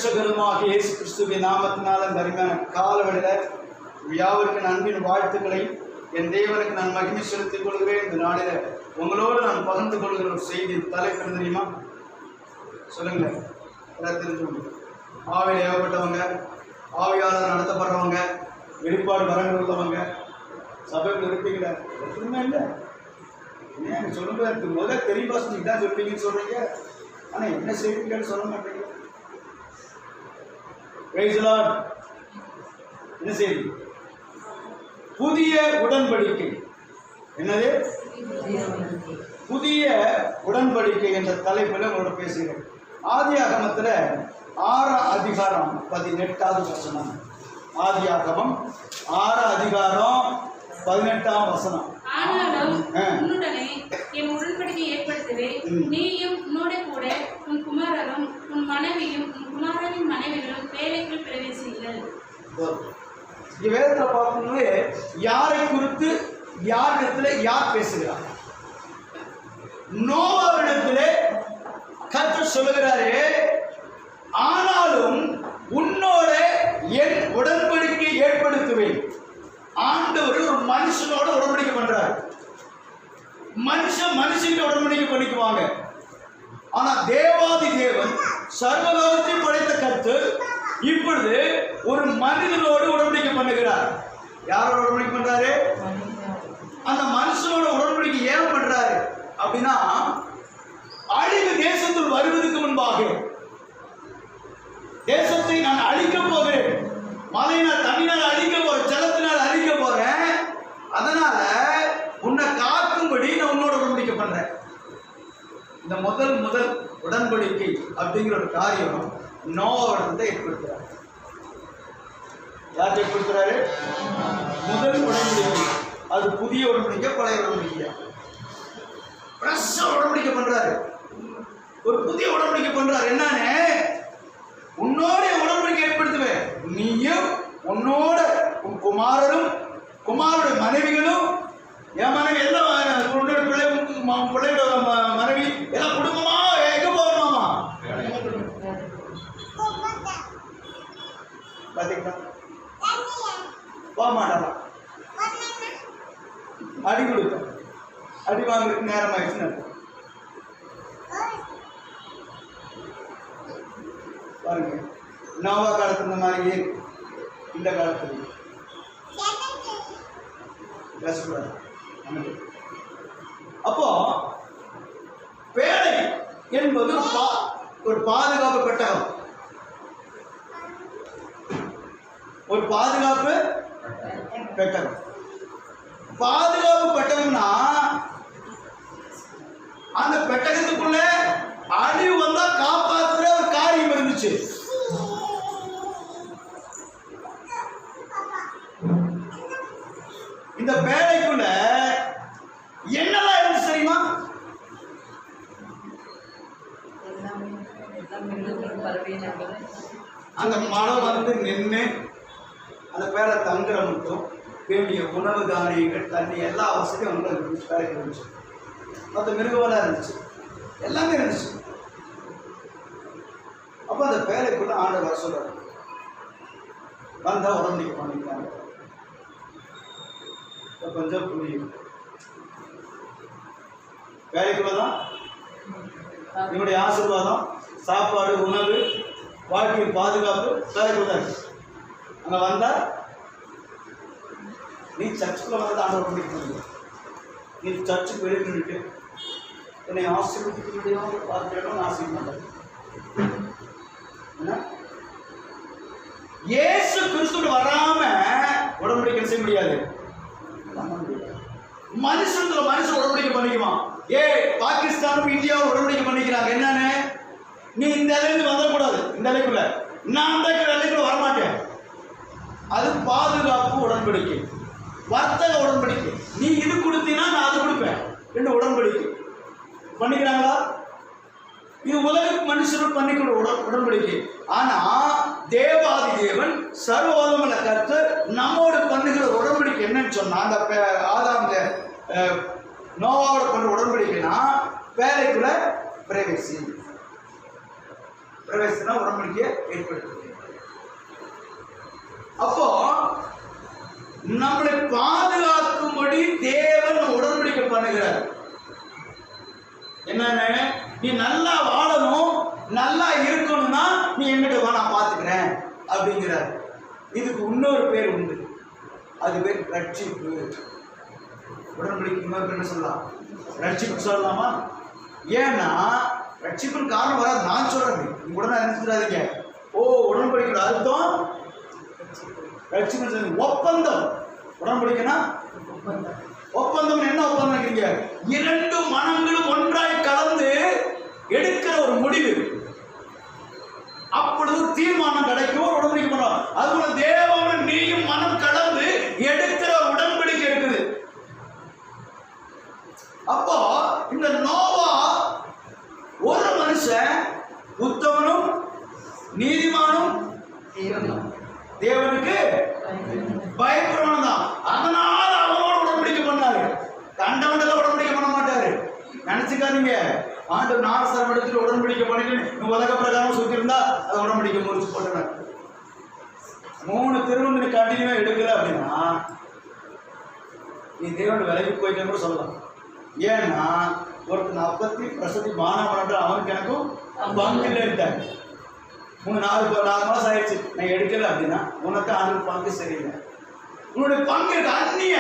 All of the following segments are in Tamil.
இரட்சகருமாகிய இயேசு கிறிஸ்துவின் நாமத்தினால இந்த அருமையான காலவெளியில யாவருக்கு அன்பின் வாழ்த்துக்களை என் தேவனுக்கு நான் மகிமை செலுத்திக் கொள்கிறேன். இந்த நாளில உங்களோடு நான் பகிர்ந்து கொள்கிற ஒரு செய்தி தலைப்பு தெரியுமா? சொல்லுங்க. தெரிஞ்சவங்க, ஆவியில் ஏவப்பட்டவங்க, ஆவியாளர் நடத்தப்படுறவங்க, வெளிப்பாடு வரங்கள் உள்ளவங்க, சபையில் இருப்பீங்களா? ஒற்றுமை இல்லை. ஏன் சொல்லுங்க, முதல்ல தெரியுமா நீங்க தான் சொல்றீங்கன்னு சொல்றீங்க, ஆனா என்ன செய்வீங்கன்னு சொல்ல மாட்டீங்க. என்ன செய்தி? புதிய உடன்படிக்கை. என்னது? புதிய உடன்படிக்கை என்ற தலைப்பில் உங்களோட பேசுகிறேன். ஆதியாகமத்தில் 6 அதிகாரம் 18வது வசனம். ஆதியாகமம் 6 அதிகாரம் 18ஆம் வசனம். ஆனாலும் உன்னுடனே என் உடன்படிக்கை ஏற்படுத்துவேன், நீயும் உன்னோட கூட உன் குமாரரும் உன் மனைவியும் உன் குமாரனின் மனைவிகளும் வேலைக்குள் பிரவேசிங்கள். வேதத்தை பார்க்கும்போது யாரை குறித்து யாரிடத்துல யார் பேசுகிறார்? நோவாவிடத்திலே கர்த்தர் சொல்லுகிறாரே, ஆனாலும் உன்னோட என் உடன்படிக்கை ஏற்படுத்துவேன். ஆண்டவர் ஒரு மனுஷனோட உடன்படிக்கை பண்றாரு. மனுஷன் உடன்படிக்கை பண்ணிக்குவாங்க. ஆனா தேவாதி தேவன் சர்வலோகத்தை படைத்த கர்த்தர் இப்பொழுது ஒரு மனிதனோடு உடன்படிக்கை பண்ணுகிறார். யாரோட உடன்படிக்கை பண்றாரு? அந்த மனுஷனோட உடன்படிக்கை ஏன் பண்றாரு அப்படின்னா, அழிவு தேசத்தில் வருவதற்கு முன்பாக தேசத்தை நான் அழிக்க போகிறேன், மழையினால் தண்ணினால் அழிக்க போறேன், ஜலத்தினால் அழிக்க போறேன், அதனால உன்னை காக்கும்படி நான் உன்னோட உடன்படிக்கை பண்றேன். இந்த முதல் உடன்படிக்கை அப்படிங்கிற ஒரு காரியம் நோவாவிடத்தை ஏற்படுத்துறாரு. யார் ஏற்படுத்துறாரு? முதல் உடன்படிக்கை. அது புதிய உடன்படிக்கை, பழைய உடன்படிக்கை. உடன்படிக்கை பண்றாரு, ஒரு புதிய உடன்படிக்கை பண்றாரு. என்னன்னு? உன்னோட உடன்படிக்கை ஏற்படுத்துவேன், நீயும் உன்னோட உன் குமாரரும் குமாரோட மனைவிகளும், என் மனைவி எல்லாம் உன்னோட பிள்ளையோட மனைவி எல்லாம் குடும்பமா எங்க போகணுமாமா? பாத்தீங்களா? போக மாட்டாங்க. அடி கொடுக்க, அடி வாங்குறதுக்கு நேரம் ஆயிடுச்சுன்னு பாருங்க. நோவா காலத்துல இந்த மாதிரி இந்த காலத்துல பேசக்கூடாது. அப்போ பேழை என்பது ஒரு பாதுகாப்பு பெட்டகம். ஒரு பாதுகாப்பு பெட்டகம். பாதுகாப்பு பெட்டகம்னா அந்த பெட்டகத்துக்குள்ள அழிவு வந்தா காப்பாற்றுற ஒரு காரியம் இருந்துச்சு. இந்த பேழைக்குள்ள என்னெல்லாம் இருந்துச்சு தெரியுமா? அந்த மழை வந்து நின்று அந்த பேரை தங்குற மட்டும் வேண்டிய உணவு தானியங்கள், தண்ணி, எல்லா வசதியும் வந்து இருந்துச்சு. பேரைக்கு இருந்துச்சு. மற்ற மிருகவெல்லாம் இருந்துச்சு, எல்லாமே இருந்துச்சு. அப்போ அந்த பேரைக்குள்ள ஆண்டவர் வர சொல்றாரு, வந்தா உடம்படிக்கை பண்ணிக்கிறாங்க. கொஞ்சம் புரியும். வேலைக்குள்ளதான் என்னுடைய ஆசீர்வாதம், சாப்பாடு, உணவு, வாழ்க்கையின் பாதுகாப்பு வேலைக்குள்ளதான். அங்க வந்தா நீ சர்ச்சுக்குள்ள வந்து ஆண்டவர் பண்ணிக்க, நீ சர்ச்சுக்கு வெளியே நின்றுட்டு என்னை ஆசீர்வதிக்க முடியும் பார்க்கிறோம் ஆசீர்வாதம். இயேசு கிறிஸ்து வராம உடன்படிக்கை செய்ய முடியாது. மனுஷன் உடன்படிக்கை பண்ணிக்குவான். பாகிஸ்தானும் இந்தியாவும் உடன்படிக்கை பண்ணிக்கிறாங்க. என்னன்னு? நீ இந்த இலையிலிருந்து வந்துடக்கூடாது, இந்த இலைக்குள்ள நான் அந்த இலைக்குள்ள வரமாட்டேன். அது பாதுகாப்பு உடன்படிக்கை, வர்த்தக உடன்படிக்கை. நீ இது கொடுத்தீங்கன்னா நான் அது கொடுப்பேன். 2 உடன்படிக்கை பண்ணிக்கிறாங்களா? இது உலக மனுஷர்கள் பண்ணிக்கிற உடன்படிக்கை. ஆனா தேவாதி தேவன் சர்வவல்லமையுள்ள கர்த்தர் நம்மோடு பண்ணுகிற உடன்படிக்கை என்னன்னு சொன்னா, அந்த ஆதாம் நோவாவோட பண்ண உடன்படிக்கைனா பேழைக்குள்ள பிரவேசி. பிரவேசனா உடன்படிக்கையை ஏற்படுத்துது. அப்போ நம்மளை பாதுகாக்கும்படி தேவன் உடன்படிக்கை பண்ணுகிறார். என்னன்னு, நீ நல்லா வாழணும், நல்லா இருக்கணும்னா நீ என்கிட்ட வா, நான் பார்த்துக்கிறேன் அப்படிங்கிறார். இதுக்கு இன்னொரு பேர் உண்டு, அது பேர் ரட்சிப்பு. உடன்படிக்கை இன்னொரு என்ன சொல்லலாம்? ரட்சிப்பு சொல்லலாமா? ஏன்னா ரட்சிப்புன்னு காரணம் வராது, நான் சொல்றேன், நீங்க உடனே நினைச்சுடாதீங்க. ஓ, உடன்படிக்கை அர்த்தம் ரட்சிப்பு ஒப்பந்தம். உடன்படிக்கைனா ஒப்பந்தம். என்ன ஒப்பந்தம் நினைக்கிறீங்க? இரண்டு மனங்களும் ஒன்றாய் கலந்து எடுக்கிற ஒரு முடிவு. அப்பொழுது தீர்மானம் கிடைக்கும், ஒரு உடன்படிக்கை பண்ணுவோம். அதுபோல தேவனும் நீயும் மனம் கலந்து எடுக்கிற உடன்படிக்கை இருக்குது. அப்போ இந்த நோவா ஒரு மனுஷன் உத்தமனும் நீதிமானும் தேவனுக்கு பயப்படுவன் தான். அதனால அவனோட உடன்படிக்கை பண்ணாரு. கண்டவன்ல உடன்படிக்கை பண்ண மாட்டாரு. நினைச்சுக்காதீங்க, ஆண்டு 4 சரம் எடுத்துட்டு உடன்படிக்கை பண்ணிட்டு உலக பிரகாரம் சுத்தி இருந்தா அதை உடன்படிக்கை முறிச்சு போட்டுறாரு. 3 திருமணம் கண்டினியூவா எடுக்கல அப்படின்னா நீ தேவன் விலகி போயிட்டேன்னு கூட சொல்லலாம். ஏன்னா ஒருத்தன் அப்பத்தி பிரசதி மானம் பண்ற அவனுக்கு எனக்கும் பங்கில் எடுத்தாங்க. 3-4 மாதம் ஆயிடுச்சு, நான் எடுக்கல அப்படின்னா உனக்கு ஆண்டு பங்கு சரியில்லை. உன்னுடைய பங்கு அந்நிய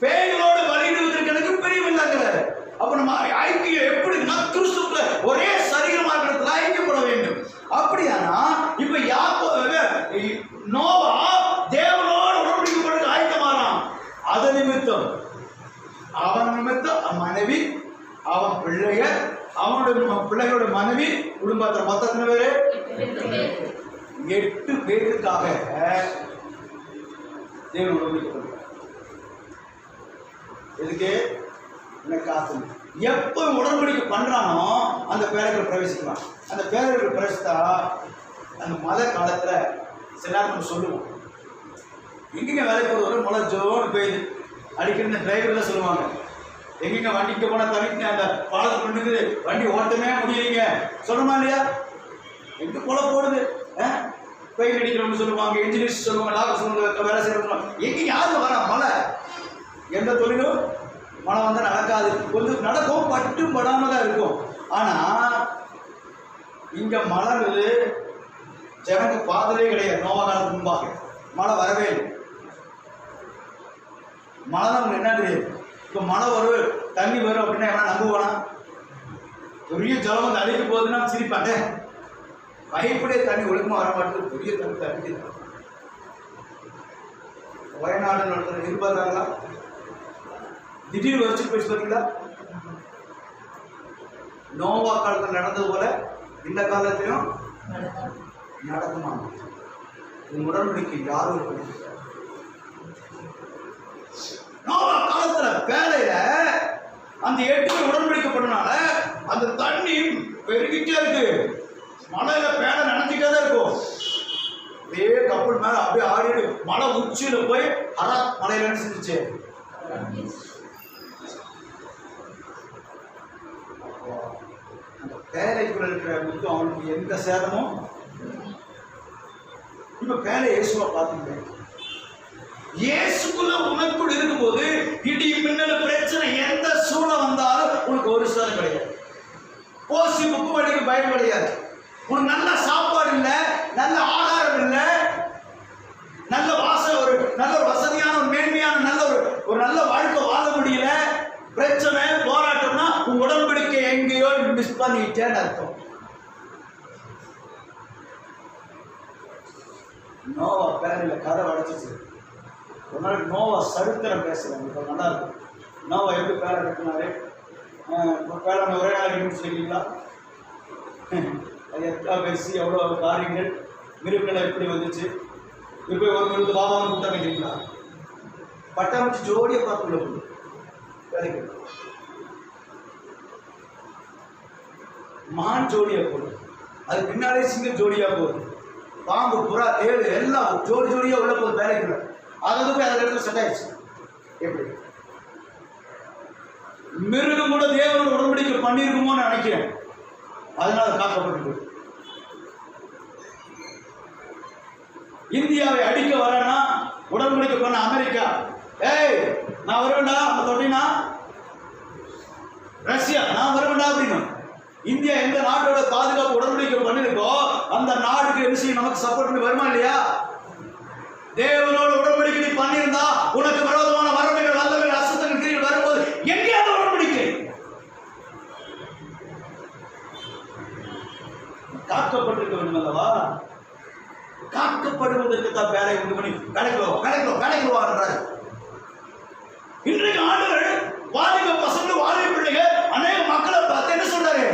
பேய்களோடு வழியிடுவதற்கு எனக்கு பிரிவில்லைங்கிறாரு. அப்ப நம்ம ஐக்கியம் எப்படின்னா கிறிஸ்துக்குள்ள ஒரே சரீரமா இடத்துல ஐக்கியப்பட வேண்டும். அப்படியானா இப்ப நோவா தேவனோடு உடன்படிக்கை பண்ணி ஆயத்தமாறான். அது நிமித்தம் அவன் நிமித்தம் மனைவி, அவன் பிள்ளைகள், அவனுடைய பிள்ளைகளோட மனைவி, குடும்பத்தில் மொத்தத்தின பேரு 8 பேருக்காக தேவன் உடன்படிக்கை பண்றார். எதுக்கு? காசு. எப்போ உடன்படிக்கை பண்றானோ அந்த பேரர்கள் பிரவேசிக்கலாம். அந்த பேரர்கள் பிரவேசித்தா அந்த மழை காலத்துல சில நேரம் நம்ம சொல்லுவோம், எங்கெங்க வேலைக்கு போகிற மழை ஜோன்னு பெய்யுது அடிக்கிற இந்த டிரைவர்லாம் சொல்லுவாங்க, எங்கெங்க வண்டிக்கு போனால் தனிக்கு அந்த பாலத்தை பண்ணுது, வண்டி ஓட்டமே முடியலைங்க சொல்லணுமா இல்லையா? எங்க கொலை போடுது, பெயின் அடிக்கிறவங்க சொல்லுவாங்க, இன்ஜினியர்ஸ் சொல்லுவாங்க, டாக்டர் சொல்லுவாங்க, வேலை செய்யறவங்க. எங்க யாரும் வரா மழை? எந்த தொழிலும் மழை வந்தால் நடக்காது. கொஞ்சம் நடக்கும், பட்டும் படாம தான் இருக்கும். ஆனால் இங்கே மழை ஜனக்கு பாதலே கிடையாது. நோவா காலத்துக்கு முன்பாக மழை வரவே இல்லை. மழை தான் உங்களுக்கு என்ன தெரியாது. இப்போ மழை வரும், தண்ணி வரும் அப்படின்னா எவனா நம்புவானா? பெரிய ஜலம் வந்து அடிக்க போகுதுன்னா சிரிப்பாங்க. பயப்படைய தண்ணி ஒழுக்கமாக வர மாட்டேங்குது, பெரிய தண்ணி அடிக்குது. வயநாடு நடத்துகிற எதிர்பார்த்தாங்களா? திடீர்னு வச்சு போயிடுச்சு பார்த்தீங்களா? நோவா காலத்தில் நடந்தது போல இந்த காலத்திலும் நடக்குமா? உடன்படிக்கை யாரும் நோவா காலத்துல வேலையில அந்த 8 உடன்படிக்கப்பட்டனால அந்த தண்ணி பெருகிட்டே இருக்கு. மழையில பேலை நினைச்சிட்டே தான் இருக்கும். அப்படியே கப்பல் மேல அப்படியே ஆடிடு மலை உச்சியில போய் அராத் மலையில என்ன செஞ்சிச்சு? அந்த பேலைக்குள்ள இருக்கிற முத்து அவனுக்கு எந்த சேதமும். இப்ப பேலை இயேசுவை பார்த்தீங்க, இயேசுக்குள்ள உனக்குள் இருக்கும்போது இடி மின்னல் பிரச்சனை எந்த சூழல் வந்தாலும் உனக்கு ஒரு சேதம் கிடையாது. போசி புக்கு வடிக்க பயம் கிடையாது. உனக்கு நல்ல சாப்பாடு இல்லை, நல்ல ஆகாரம் இல்லை, நல்ல நல்ல ஒரு வசதியான ஒரு மேன்மையான நல்ல ஒரு நல்ல வாழ்க்கை வாழ முடியல, பிரச்சனை போராட்டம்னா உன் உடன்படிக்கை எங்கேயோ மிஸ் பண்ணிட்டேன்னு அர்த்தம். நோவா பேரில் கதை வடைச்சிச்சு. ஒரு நாளைக்கு நோவா சரித்திரம் பேசுகிறேன், இப்போ நல்லா இருக்கும். நோவா எப்படி பேரை கட்டினாரு? பேரை ஒரே நாளைக்கு முடிச்சுருக்கீங்களா? அது எத்தனை பேசி எவ்வளோ காரியங்கள், மிருகங்களை எப்படி வந்துச்சு, இப்போ ஒரு மிருக பாபாவும் கூட்டம் வைக்கிறீங்களா? பட்டம் வச்சு ஜோடியை பார்த்துள்ள போகுது வேலைக்கு. மான் ஜோடியா போகுது, அது பின்னாலே சிங்கம் ஜோடியா போகுது, பாம்பு புறா தேடு எல்லாம் ஜோடி ஜோடியா உள்ள போகுது வேலைக்குள்ள. அது போய் அதில் இடத்துல செட் ஆயிடுச்சு. எப்படி மிருகம் கூட தேவன் உடன்படிக்கை பண்ணியிருக்குமோன்னு நினைக்கிறேன், அதனால காக்கப்பட்டு இந்தியாவை அடிக்க வரேன்னா உடன்படிக்கை பண்ண அமெரிக்கா, ஏய் நான் வருவேன்டா, நம்ம தொட்டினா ரஷ்யா நான் வருவேன்டா அப்படின்னு. இந்தியா எந்த நாட்டோட பாதுகாப்பு உடன்படிக்கை பண்ணிருக்கோ அந்த நாட்டுக்கு என்ன செய்யும், நமக்கு சப்போர்ட் பண்ணி வருமா இல்லையா? தேவனோட உடன்படிக்கை நீ பண்ணியிருந்தா உனக்கு விரோதமான வரம்புகள் வல்லமைகள் அசுத்தங்கள் கிரிகள் வரும்போது எங்கேயாவது உடன்படிக்கை காக்கப்பட்டிருக்க வேண்டும் அல்லவா? காக்கப்படுவதற்கு தான் வேலை உண்டு பண்ணி கடைக்குவார். இன்றைக்கு ஆண்டவர் வாலிப பசங்க வாலிப பிள்ளைகள் அநேக மக்களை பார்த்து என்ன சொல்றாரு,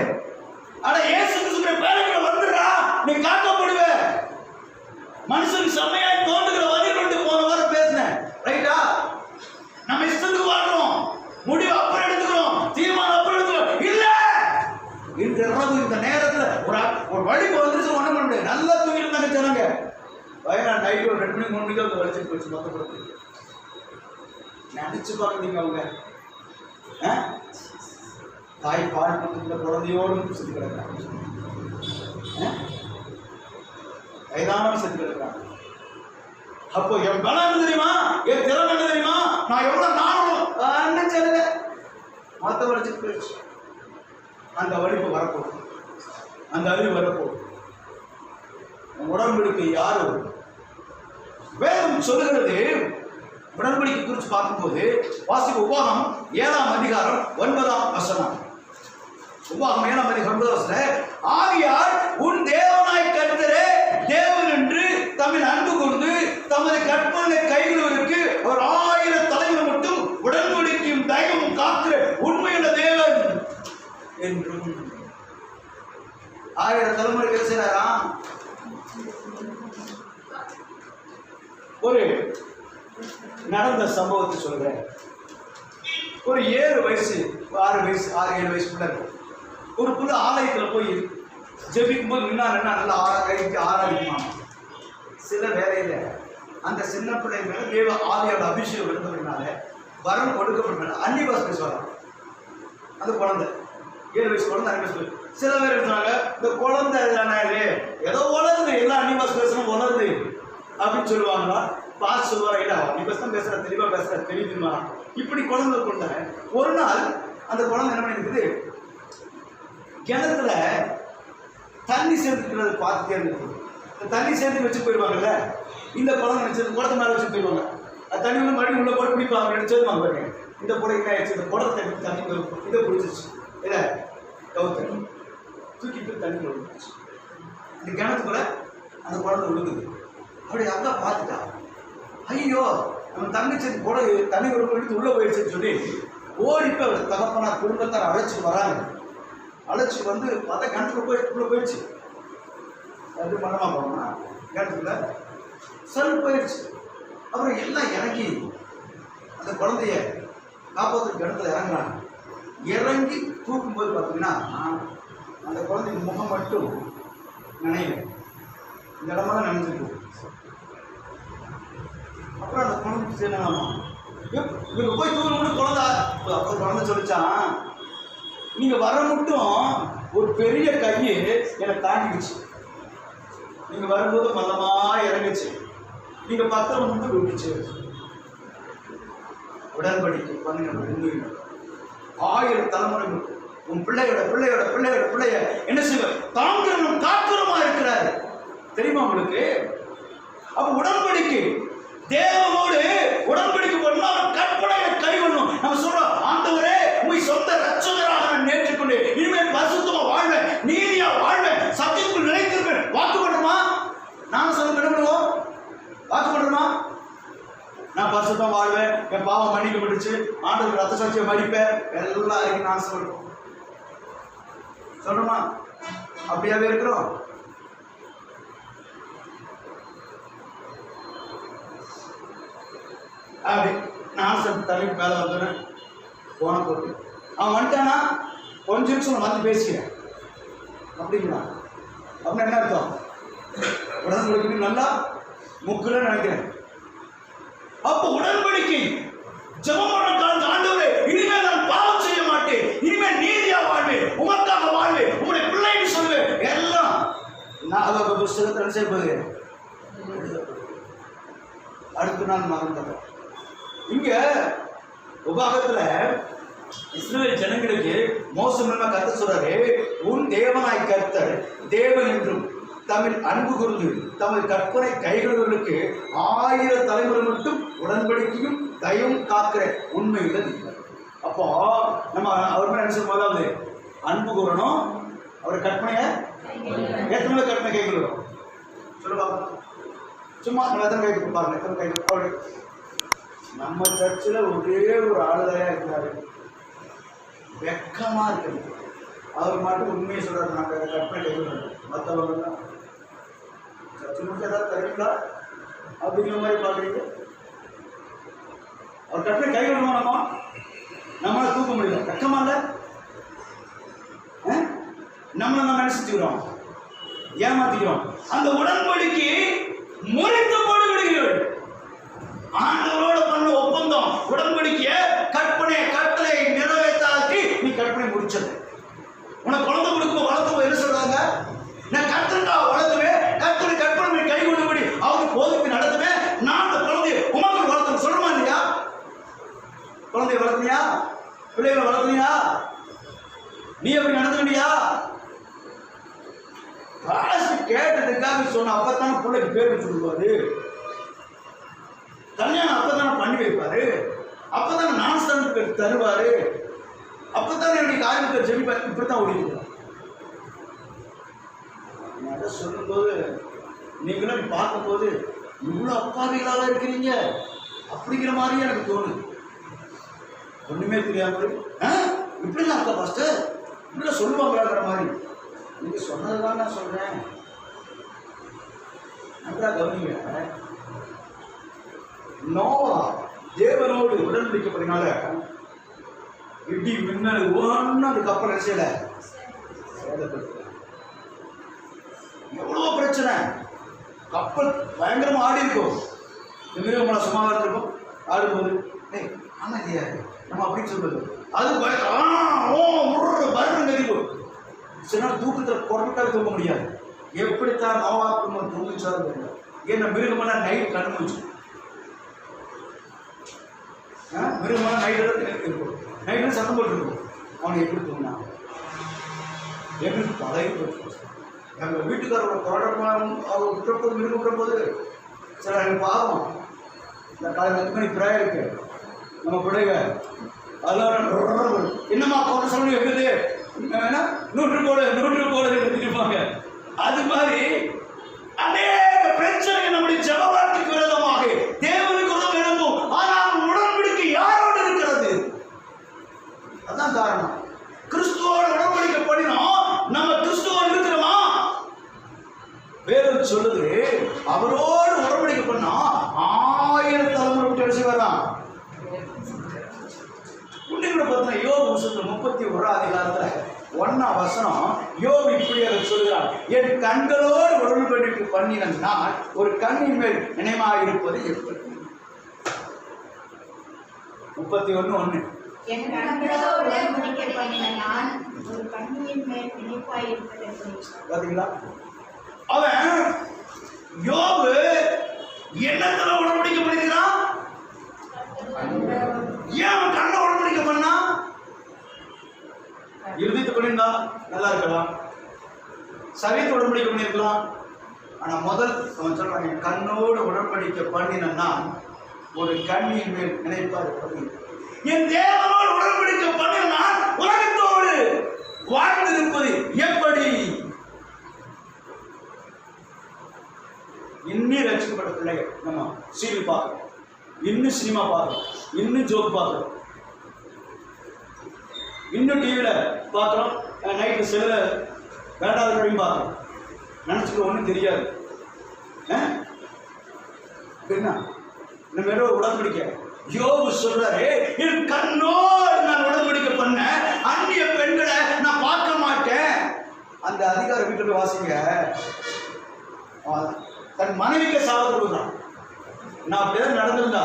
ஆனா இயேசு கிறிஸ்துவின் பேரைக்குள்ள வந்துடுறா நீ காக்கப்படுவ. மனுஷன் செம்மையாய் தோன்றுகிற வழி கொண்டு போன வாரம் பேசினேன், ரைட்டா? நம்ம இஷ்டத்துக்கு வாழ்றோம், முடிவு அப்புறம் எடுத்துக்கிறோம், தீர்மானம் அப்புறம் எடுத்துக்கிறோம். இல்ல, இன்று இரவு இந்த நேரத்துல ஒரு வழிக்கு வந்துருச்சு, ஒண்ணு பண்ண முடியாது. நல்லா தூங்கிட்டு தானே சொன்னாங்க. வயநாடு நைட்டு ஒரு 2 மணி 3 மணிக்கு அவங்க வலிச்சு போச்சு. மொத்தப்படுத்து நினைச்சு பார்க்குறீங்க, அவங்க தாய் பால் கொடுத்த குழந்தையோடு செத்து கிடக்கிறாங்க, வயதானவன் செத்து கிடக்கிறாங்க. அப்போ என் பலம் என்ன தெரியுமா, என் திறமை என்ன தெரியுமா, நான் எவ்வளவு நானும் சொல்லுங்க மொத்த வலிச்சு போயிடுச்சு. அந்த வலிப்பு வரப்போகுது, அந்த அறிவு வரப்போகுது. உடன்படிக்கை யாரு? வேதம் சொல்லுகிறது. உடன்படிக்கை குறித்து பார்க்கும்போது வாசிப்பு உபாகம் 7ஆம் அதிகாரம் 9ஆம் வசனம். உபாகம் 7ஆம் அதிகாரம் 9ஆம் வசனம், ஆகியால் உன் தேவனாய் கர்த்தரே தேவன் என்று தம்மில் அன்பு கொண்டு தமது கற்பனை கைகளுக்கு ஒரு 1000 தலைமுறை மட்டும் உடன்படிக்கையும் தயவும் காக்கிற உண்மையுள்ள தேவன் என்றும். 1000 தலைமுறை பேசுறாரா? ஒரு நடந்த சம்பவத்தை சொல்றேன். ஒரு 7 வயசு 6 வயசு 6-7 வயசு பிள்ளை ஒரு புது ஆலயத்துல போய் ஜெபிக்கும் போது நல்லா கைக்கு ஆராதிக்குமா. சில வேலையில அந்த சின்ன பிள்ளை மேல தேவ ஆவியோட அபிஷேகம் இருந்ததுனால வரம் கொடுக்கப்பட்ட அன்னி பாஸ் பேசுவாங்க. அந்த குழந்தை 7 வயசு குழந்தை அன்னி பாஸ். சில பேர் இருந்தாங்க, இந்த குழந்தை ஏதோ வளருது, எல்லாம் அன்னி பாஸ் பேசணும் வளருது அப்படின்னு சொல்லுவாங்களா. பாஸ் சொல்லுவாங்க, இல்ல நீ பேசுதான் பேசுற, தெளிவா பேசுற, தெரியுதுமா. இப்படி குழந்தை கொண்ட ஒரு நாள் அந்த குழந்தை என்ன பண்ணிருக்குது, கிணத்துல தண்ணி சேர்ந்துக்கிறது பார்த்துட்டே இருந்தது. தண்ணி சேர்த்து வச்சு போயிடுவாங்கல்ல, இந்த குழந்தை நினைச்சது குடத்தை மேலே வச்சு போயிடுவாங்க. அது தண்ணி வந்து மறுபடியும் உள்ள போட்டு பிடிப்பாங்க நினைச்சதுவாங்க பாருங்க. இந்த குடம் என்ன ஆயிடுச்சு, இந்த குடத்தை தண்ணி இதை பிடிச்சிருச்சு, இதை கவுத்த தூக்கிட்டு தண்ணி விழுந்துச்சு. இந்த கிணத்துக்குள்ள அந்த குழந்தை விழுகுது. அப்படி அக்கா பார்த்துட்டா, ஐயோ நம்ம தங்கச்சி கூட தண்ணி ஒரு எடுத்து உள்ள போயிடுச்சுன்னு சொல்லி ஓடிப்ப தகப்பனா குடும்பத்தார் அழைச்சிட்டு வராங்க. அழைச்சிட்டு வந்து பார்த்தா கிணத்துக்குள்ள போய் உள்ள போயிடுச்சு. அது மனமா போனா கிணத்துக்குள்ள சல் போயிடுச்சு. அப்புறம் எல்லாம் இறங்கி அந்த குழந்தைய காப்பாற்று கிணத்துல இறங்குறாங்க. இறங்கி தூக்கும்போது பார்த்தீங்கன்னா அந்த குழந்தைக்கு முகம் மட்டும் நினைவு, இந்த இடமெல்லாம் நினைஞ்சிருக்கு. அப்புறம் அந்த குழந்தைக்கு செய்யலாமா, இவங்க போய் தூக்கணும் குழந்தை. அப்போ குழந்தை சொல்லிச்சான், நீங்க வர மட்டும் ஒரு பெரிய கையை என்னை தாண்டிடுச்சு, நீங்க வரும்போது மந்தமா இறங்குச்சு, நீங்க பத்திரம் மட்டும் விட்டுச்சு. உடன்படிக்கை பண்ணுங்க. 1000 தலைமுறை உன் பிள்ளையோட பிள்ளையோட பிள்ளையோட பிள்ளைய என்ன செய்வார், தாங்கிறவனும் காக்கிறமா இருக்கிறாரு. தெரியுமா உங்களுக்கு? அப்ப உடன்படிக்கை தேவனோடு உடன்படிக்கை பண்ணா கற்பனையை கை கொள்ளும். நம்ம சொல்றோம், ஆண்டவரே உம்மை சொந்த ரட்சகராக நான் ஏற்றுக்கொண்டு இனிமேல் பரிசுத்தமா வாழ்வேன், நீதியா வாழ்வேன், சத்தியத்துக்குள் நிலைத்திருப்பேன். வாக்கு பண்ணுமா? நானும் சொல்ல விரும்புவோம், வாக்கு பண்ணுமா? நான் பரிசுத்தமா வாழ்வேன், என் பாவம் மன்னிக்கப்பட்டுச்சு, ஆண்டவர் ரத்த சாட்சியை மதிப்பேன், எல்லாருக்கும் நான் சொல்றோமா? அப்படியாவே இருக்கிறோம். அப்படி நான் சத்து தலைக்கு மேலே வந்துடுறேன், போன போட்டு அவன் வந்துட்டானா கொஞ்சம் நிமிஷம் வந்து பேசிக்கிறேன் அப்படிங்களா? அப்படின்னு என்ன அர்த்தம்? உடன்படிக்கை நல்லா முக்குல நினைக்கிறேன். அப்போ உடன்படிக்கை ஜெபம் பண்ண காலத்து ஆண்டவரே இனிமேல் நான் பாவம் செய்ய மாட்டேன், இனிமேல் நீதியா வாழ்வேன், உமக்காக வாழ்வேன், உங்களுடைய பிள்ளைன்னு சொல்லுவேன். எல்லாம் நான் புஸ்தகத்தில் செய்வது அடுத்த நாள் மறந்துடும். இங்க உபாகத்துல இஸ்ரவேல் ஜனங்களுக்கு மோசமா கருத்து சொல்றாரு, உன் தேவனாய் கர்த்தர் தேவன் என்றும் தமிழ் அன்பு கூர்ந்து தமிழ் கற்பனை கைகளுக்கு 1000 தலைமுறை மட்டும் உடன்படிக்கையும் தயவும் காக்கிற உண்மை உள்ளது. அப்போ நம்ம அவர் மேல என்ன சொல்லும், அதாவது அன்பு கூறணும், அவர் கற்பனையை எத்தனை கற்பனை கைகளும் சொல்லுவா. சும்மா எத்தனை கை கொடுப்பாங்க, எத்தனை கை அவரு நம்ம சர்ச்சில் ஒரே ஒரு ஆளுதையா இருக்கிறாரு, வெக்கமா இருக்கு. அவர் மட்டும் உண்மையை சொல்றாரு, நாங்கள் கற்பனை கைகள் மற்றவங்க சர்ச்சு மட்டும் ஏதாவது தருவீங்களா அப்படிங்கிற மாதிரி பார்க்குறீங்க. அவர் கற்பனை கை விடுவானமா, நம்மளால தூக்க முடியல, வெக்கமா இல்லை? நம்மளை நம்ம நினைச்சுக்கிறோம், ஏமாத்திக்கிறோம். அந்த உடன்படிக்கை முறித்து போடு விடுகிறீர்கள். ஆண்டவரோட பண்ண ஒப்பந்தம் உடன்படிக்கைய கற்பனை கட்டளை நிறைவேற்றாக்கி நீ கற்பனை முடிச்சது. உனக்கு குழந்தை கொடுக்கும் வளர்த்து என்ன சொல்றாங்க, நான் கற்றுக்கா வளர்த்துவேன், கற்பனை கற்பனை கை கொண்டுபடி அவருக்கு போதுக்கு நடத்துவேன், நான் அந்த குழந்தைய உமக்கு வளர்த்து சொல்லுமா இல்லையா? குழந்தைய வளர்த்தியா, பிள்ளைகளை வளர்த்தியா, நீ எப்படி நடந்துக்கிட்டியா? காசு கேட்டதுக்காக சொன்ன அப்பத்தான பிள்ளைக்கு பேர் வச்சு கொடுப்பாரு, கல்யாணம் அப்பதானே பண்ணி வைப்பாரு, அப்பதானே நான்ஸ்டாண்டுக்கு தருவாரு, அப்பதானே என்னுடைய காரியத்தை ஜெபிப்பாரு. இப்படித்தான் ஓடிட்டு சொல்லும்போது நீங்களும் பார்க்கும்போது இவ்வளோ அப்பாவிகளாக இருக்கிறீங்க அப்படிங்கிற மாதிரி எனக்கு தோணுது. ஒண்ணுமே தெரியாம இப்படிலாம் இருக்கா பாஸ்டர், இப்படிலாம் சொல்லுவாங்களாங்கிற மாதிரி. நீங்க சொன்னதுதான் நான் சொல்றேன், நல்லா கவனிங்க. நோவா தேவனோடு உடன்படிக்கப்படினால இடி மின்னல் ஒன்னும் அந்த கப்பல் செய்யல, சேதப்படுத்த. எவ்வளவு பிரச்சனை, கப்பல் பயங்கரமா ஆடி இருக்கும், மிருகமலை சும்மா இருக்கும், ஆடும்போது அமைதியா நம்ம அப்படின்னு சொல்றது, அது வருங்கிறது சில தூக்கத்தில் குறைக்காக தூக்க முடியாது. எப்படித்தான் நோவாக்கு தூங்கிச்சாலும் தெரியல. ஏன்னா மிருகமெல்லாம் நைட் கண்ணு முடிச்சு, மிருகமெல்லாம் நைட்டு இருக்கும், நைட்டு சத்தம் போட்டுருக்கும். அவனை எப்படி தூங்கினா எப்படி பழகி போட்டு. எங்கள் வீட்டுக்காரோட தொடர்பாக அவர் விட்டுறப்போது மிருகம் விட்டுறப்போது சில எனக்கு பாவம். இந்த காலையில் 10 மணி ப்ரேயர் இருக்கு, நம்ம பிள்ளைங்க அதெல்லாம் என்னம்மா போன சொல்லணும் இருக்குது, 100 கோடு இருப்பாங்க. அது மாதிரி அநேக பிரச்சனை நம்முடைய ஜெபவார்த்தைக்கு விரோதமாக தேவனுக்கு உதவ விரும்பும், ஆனால் உடன்படிக்கை யாரோடு இருக்கிறது? அதான் காரணம். கிறிஸ்துவோட உடன்படிக்கை பண்ணினோம், நம்ம கிறிஸ்துவோடு இருக்கிறோமா? வேதம் சொல்லுது, அவரோடு உடன்படிக்கை பண்ணா 1000 தலைமுறை விட்டு அடிச்சு வரான். உன்னையோட பார்த்தா யோபு புத்தகத்துல 31 அதிகாரத்துல 1ஆம் வசனம் யோபு இப்படி அதை சொல்கிறார், என் கண்களோடு உடன்படிக்கை பண்ணின நான் ஒரு கண்ணின் மேல் நினைவாக இருப்பது எப்படி? 31:1. என் கண்களோடு உடன்படிக்கை பண்ணின நான் ஒரு கண்ணின் மேல் நினைவாக இருப்பது எப்படி? பாத்தீங்களா? அவன் யோபு என்னத்துல உடன்படிக்கை பண்ணிருக்கிறான்? ஏன் அவன் கண்ணை உடன்படிக்கை பண்ணா? இருதயத்தை பண்ணியிருந்தா நல்லா இருக்கலாம், சரீரத்தை உடன்படிக்கை பண்ணியிருக்கலாம். ஆனா முதல் அவன் சொல்றான், என் கண்ணோடு உடன்படிக்கை பண்ணின நான் ஒரு கண்ணியின் மேல் நினைப்பார். என் தேவனோடு உடன்படிக்கை பண்ணின நான் உலகத்தோடு வாழ்ந்திருப்பது எப்படி? இன்னும் ரசிக்கப்பட்ட பிள்ளைகள் நம்ம சீரியல் பார்க்கிறோம், இன்னும் சினிமா பார்க்கிறோம், இன்னும் ஜோக் பார்க்கிறோம், இன்னும் டிவியில் பார்க்குறோம், நைட்டு செல்ல வேண்டாத கடையும் பார்க்குறோம். நினச்சிக்க ஒன்றும் தெரியாது. என்ன நம்ம ஏதோ உடன்படிக்கை யோபு சொல்றாரு, என் கண்ணோடு நான் உடன்படிக்கை பண்ண அந்நிய பெண்களை நான் பார்க்க மாட்டேன். அந்த அதிகார வீட்டில் வாசிங்க, தன் மனைவிக்கு சாபத்தை கொடுக்குறான். நான் அப்படியே நடந்திருந்தா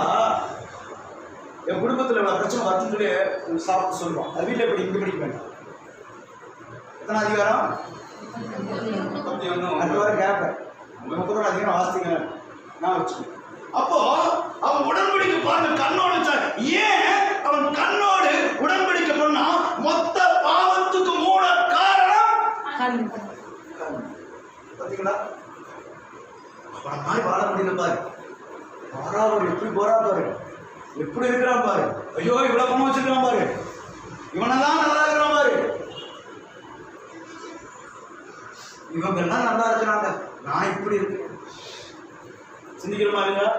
என் குடும்பத்தில் இவ்வளோ பிரச்சனை வருதுன்னு சொல்லி சாப்பிட்டு சொல்லுவோம். அது வீட்டில் எப்படி இங்கே படிக்க வேண்டாம். எத்தனை அதிகாரம்? 31. அடுத்த வாரம் கேட்பேன், 30 அதிகாரம் வாசிங்க நான் வச்சுக்கேன். அப்போ அவன் உடன்படிக்கை பாருங்க கண்ணோடு வச்சான். ஏன் அவன் கண்ணோடு உடன்படிக்கை பண்ணா? மொத்த பாவத்துக்கு மூல காரணம் பாத்தீங்களா? அவன் மாதிரி வாழ முடியல பாரு. வாராவர் எப்படி போறா பாரு, எப்படி இருக்கிறான் பாரு. ஐயோ இவ்வளவு பணம் வச்சிருக்கான் பாரு, இவனெல்லாம் நல்லா இருக்கிறான் பாரு. இவங்க எல்லாம் நல்லா இருக்கிறாங்க, நான் இப்படி இருக்கேன். சிந்திக்கிறோமா இல்லையா?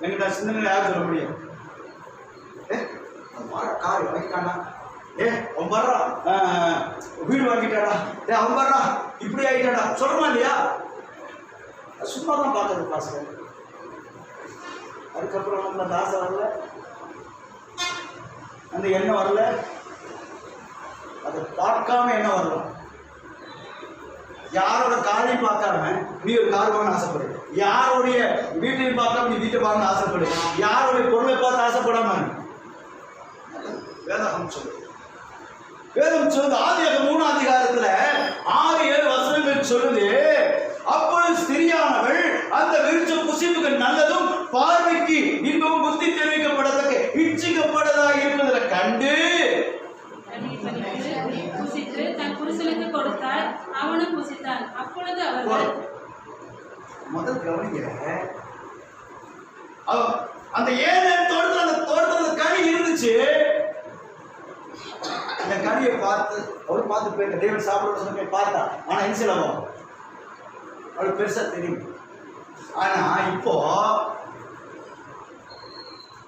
எங்கிட்ட சிந்தனை யாரும் சொல்ல முடியும்? கார் வாங்கிட்டானா, அவன் வர்றா வீடு வாங்கிட்டாடா, அவன் வர்றா இப்படி ஆகிட்டாடா சொல்றமா இல்லையா? சும்மா தான் பார்த்தது பாஸ்கர். அதுக்கப்புறம் வந்து அந்த ஆசை வரல, அந்த எண்ணம் வரல, அதை பார்க்காம என்ன வரலாம்? யாரோட காரையும் பார்க்காம நீ ஒரு கார் வாங்க ஆசைப்படு, யாருடைய வீட்டையும் பார்க்காம நீ வீட்டை வாங்க ஆசைப்படு, யாருடைய பொருளை பார்த்து ஆசைப்படாம. வேதம் சொல்லு, வேதம் சொல்லுது ஆதியாகமம் 3ஆம் அதிகாரத்துல 6-7 வசனங்கள் சொல்லுது. அப்பொழுது ஸ்திரியானவள் அந்த விருட்ச புசிப்புக்கு நல்லதும் பார்வைக்கு இன்னும் புத்தி தெரிவிக்கப்படத்தக்க இச்சிக்கப்படதாக இருக்கிறத கண்டு புசித்து தன் புருஷனுக்கு கொடுத்தாள், அவனும் புசித்தான். அப்பொழுது அவர்கள் முதல் கவனிக்கிற அந்த ஏதேன் தோட்டத்தில் அந்த தோட்டத்தில் கனி இருந்துச்சு. அந்த கனியை பார்த்து அவரு பார்த்து போயிருக்க தேவன் சாப்பிட சொன்ன பார்த்தா, ஆனா இன்சிலாவும் அவளுக்கு பெருசா தெரியும். ஆனா இப்போ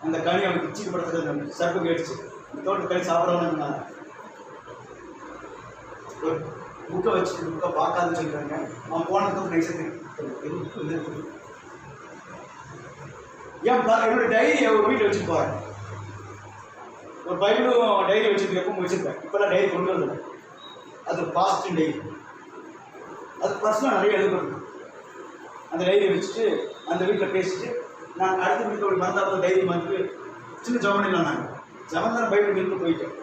அந்த கனி அவனுக்கு இச்சிக்கப்படுத்துறது சர்ப்பு கேட்டுச்சு. இந்த தோட்டத்து கனி சாப்பிடணும்னா ஒரு புக்கை வச்சுட்டு புக்கை பார்க்காதுன்னு சொல்லிடுறாங்க. அவன் போனதுக்கு நைசத்து ஏன் என்னோட டைரி ஒரு வீட்டில் வச்சுட்டு போறேன். ஒரு பைபிளும் டைரி வச்சுருக்கேன், எப்பவும் வச்சுருப்பேன். இப்போல்லாம் டைரி கொண்டு வந்தது, அது பாசிட்டிவ் டைரி, அது பர்சனலாக நிறைய எழுதணும். அந்த டைரி வச்சுட்டு அந்த வீட்டில் பேசிட்டு நான் அடுத்த வீட்டில் மறந்தாப்புல டைரி வந்து சின்ன ஜவனில் நாங்கள் ஜவன்தான் பைபிள் வீட்டுக்கு போயிட்டேன்.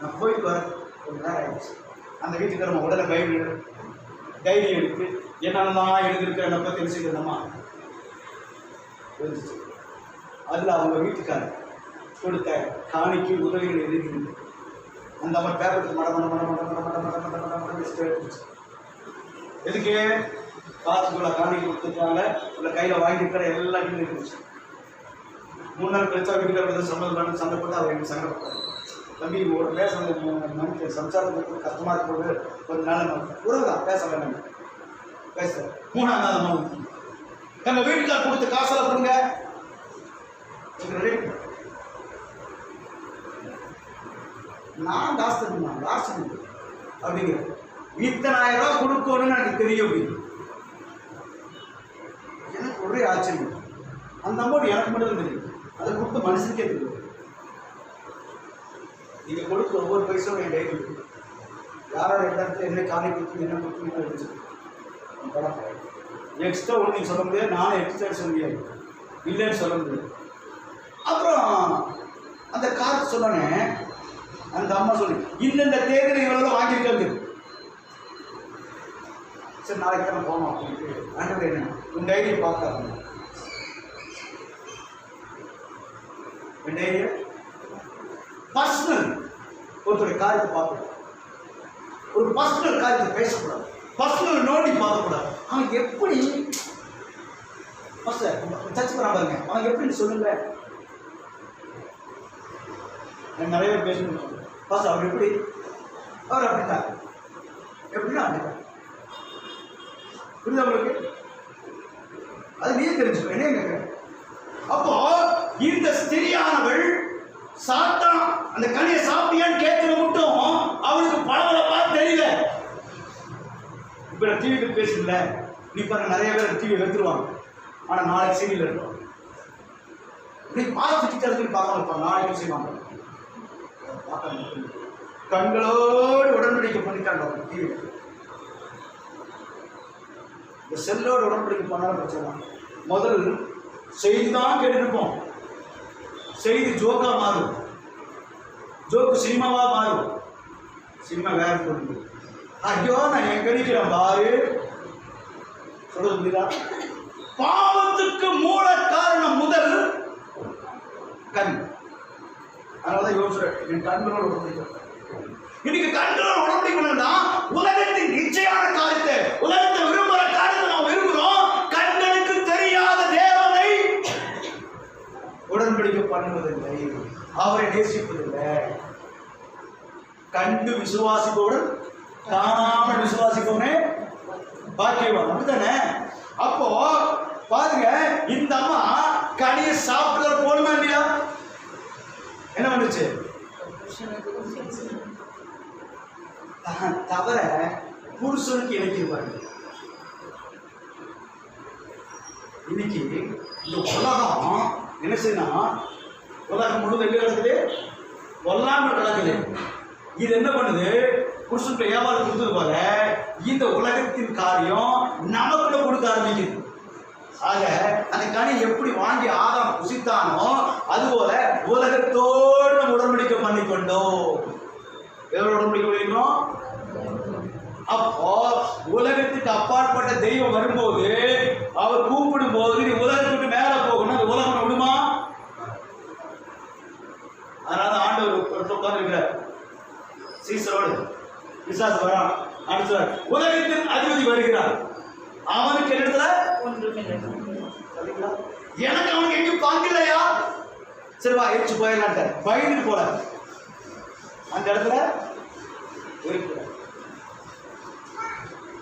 நான் போயிட்டு வரேன், கொஞ்சம் நேரம் ஆயிடுச்சு. அந்த வீட்டுக்கு நம்ம உடனே பைபிள் டைரி எடுத்து என்னென்னலாம் எழுதியிருக்கிற நம்ம தெரிஞ்சுக்கிறோமா தெரிஞ்சிச்சு. அதில் அவங்க வீட்டுக்காரர் கொடுத்த காணிக்கு உதவிகள் எழுதிருக்கு. அந்த மாதிரி பேப்பருக்கு மட மட மட மட மட மட மட மட மட மட எடுத்துச்சு. எதுக்கு? காசுக்குள்ள காணிக்கு கொடுத்துருக்காங்க, இல்லை கையில் வாங்கியிருக்கிற எல்லா வீடும் இருந்துச்சு. 3 நாள் கழிச்சா வீட்டுக்காரர் சம்மந்தம் சண்டை போட்டு அவர் எனக்கு சங்கடப்பட்டார். தம்பி ஒரு பேச நமக்கு சம்சாரத்துக்கு கஷ்டமாக இருக்கும்போது கொஞ்ச நாள் உறவுதான் பேச வேண்டாம் பேச. 3ஆம் நாள் அம்மா எங்கள் வீட்டுக்கார் கொடுத்த காசெல்லாம் கொடுங்க நான் காசு தருமா காசு அப்படிங்கிற இத்தனை 1000 ரூபா கொடுக்கணும்னு எனக்கு தெரியும் அப்படின்னு. எனக்கு ஒரே ஆச்சரியம். அந்த அமௌண்ட் எனக்கு மட்டும் தெரியும், அதை கொடுத்த மனுஷனுக்கே தெரியும். நீங்கள் கொடுக்குற ஒவ்வொரு பைசாவும் என் டைரி இருக்குது. யாராவது இடத்துல என்ன காணி கொடுத்து என்ன கொடுத்து வச்சுருக்கேன் படம். எக்ஸ்ட்ரா ஒன்று நீங்கள் சொல்ல முடியாது, நானும் எக்ஸ்ட்ரா சொல்ல முடியாது, இல்லைன்னு சொல்ல முடியாது. அப்புறம் அந்த கார்டு சொன்னோன்னே அந்த அம்மா சொல்லி இந்தந்த தேர்தல் இவரெல்லாம் வாங்கியிருக்காங்க. சரி நாளைக்கு தான் போனோம் அப்படின்ட்டு ஆண்டவர் என்ன உன் டைரியை பார்க்காங்க. என் டைரியை பர்சனல் ஒருத்தருடைய காரியத்தை பார்க்கணும், ஒரு பர்சனல் காரியத்தை பேசக்கூடாது, பர்சனல் நோண்டி பார்க்கக்கூடாது. அவன் எப்படி சர்ச் பண்ண பாருங்க, அவன் எப்படின்னு சொல்லுங்க. நிறைய பேர் பேசணும் பாஸ் அவர் எப்படி, அவர் அப்படித்தான், எப்படின்னா அப்படித்தான். புரியுது அவங்களுக்கு? அது நீ தெரிஞ்சுக்கோ, என்ன கேட்க. அப்போ இந்த ஸ்திரியானவள் சாத்தான் அந்த கனியை சாப்பிட்டியான்னு கேட்கறது மட்டும் அவனுக்கு பளபளப்பா தெரியல. இப்ப நான் டிவிக்கு பேசல, நீ பாருங்க நிறைய பேர் டிவி எடுத்துருவாங்க, ஆனா நாளைக்கு சீரியல் இருக்கும். நீ பார்த்துட்டு பார்க்க வைப்பாங்க, நாளைக்கு செய்வாங்க. கண்களோடு உடன்படிக்கை பண்ணிட்டாங்க டிவி. இந்த செல்லோடு உடன்படிக்கை பண்ணாலும் பிரச்சனை. முதல் செய்தி தான் கேட்டுருப்போம், செய்தி ஜோக்கா மாறும், ஜோக்கு சினிமாவா மாறும், சினிமா வேற போடுது. ஐயோ நான் என் கணிக்கிறேன் பாரு சொல்றது புரியுதா? பாவத்துக்கு மூல காரணம் முதல் கண். அதனாலதான் யோசிக்கிறேன், என் கண்களோட உடன்படிக்கை. இன்னைக்கு கண்களோட உடன்படிக்கணும்னா உலகத்தின் நிச்சயமான காரியத்தை, உலகத்தை விரும்புகிற காரியத்தை நாம் விரும்புகிறோம். கண்களுக்கு தெரியாத தேவனை உடன்படிக்கை பண்ணுவதில்லை, அவரை நேசிப்பதில்லை. கண்டு விசுவாசிப்பவுடன் காணாமல் விசுவாசிப்பவனே பாக்கியவான். அப்படித்தானே? அப்போ பாருங்க, இந்த அம்மா கனியை சாப்பிடுற போலுமா இல்லையா? என்ன பண்ணுச்சு? தவிர புருஷனுக்கு இணைக்கிறாங்க. இன்னைக்கு இந்த உலகம் என்ன செய்யணும்? உலகம் முழுவதும் எங்க கிடக்குது? ஒல்லாமல் கிடக்குது. இது என்ன பண்ணுது? புருஷனுக்கு வியாபாரம் கொடுத்தது போல இந்த உலகத்தின் காரியம் நமக்குள்ள கொடுக்க ஆரம்பிக்குது. ஆக அந்த கனி எப்படி வாங்கி ஆதாம் புசித்தானோ அதுபோல உலகத்தோடு நம்ம உடன்படிக்கை பண்ணிக்கொண்டோம். எவ்வளவு உடன்படிக்கை பண்ணிக்கணும்? அப்போ உலகத்துக்கு அப்பாற்பட்ட தெய்வம் வரும்போது அவர் கூப்பிடும் போது நீ உலகத்துக்கு மேல போகணும், அந்த உலகம் விடுமா? அதனால ஆண்டவர் உட்கார்ந்து இருக்கிறார், சீசரோடு விசாச வரான். அடுத்த உலகத்தின் அதிபதி வருகிறார், அவனுக்கு இடத்துல எனக்கு அவனுக்கு எங்கேயும் பங்கு இல்லையா? சரி வா எரிச்சு போயிடலான்ட்ட பயந்துட்டு போல அந்த இடத்துல இருக்கிறார்.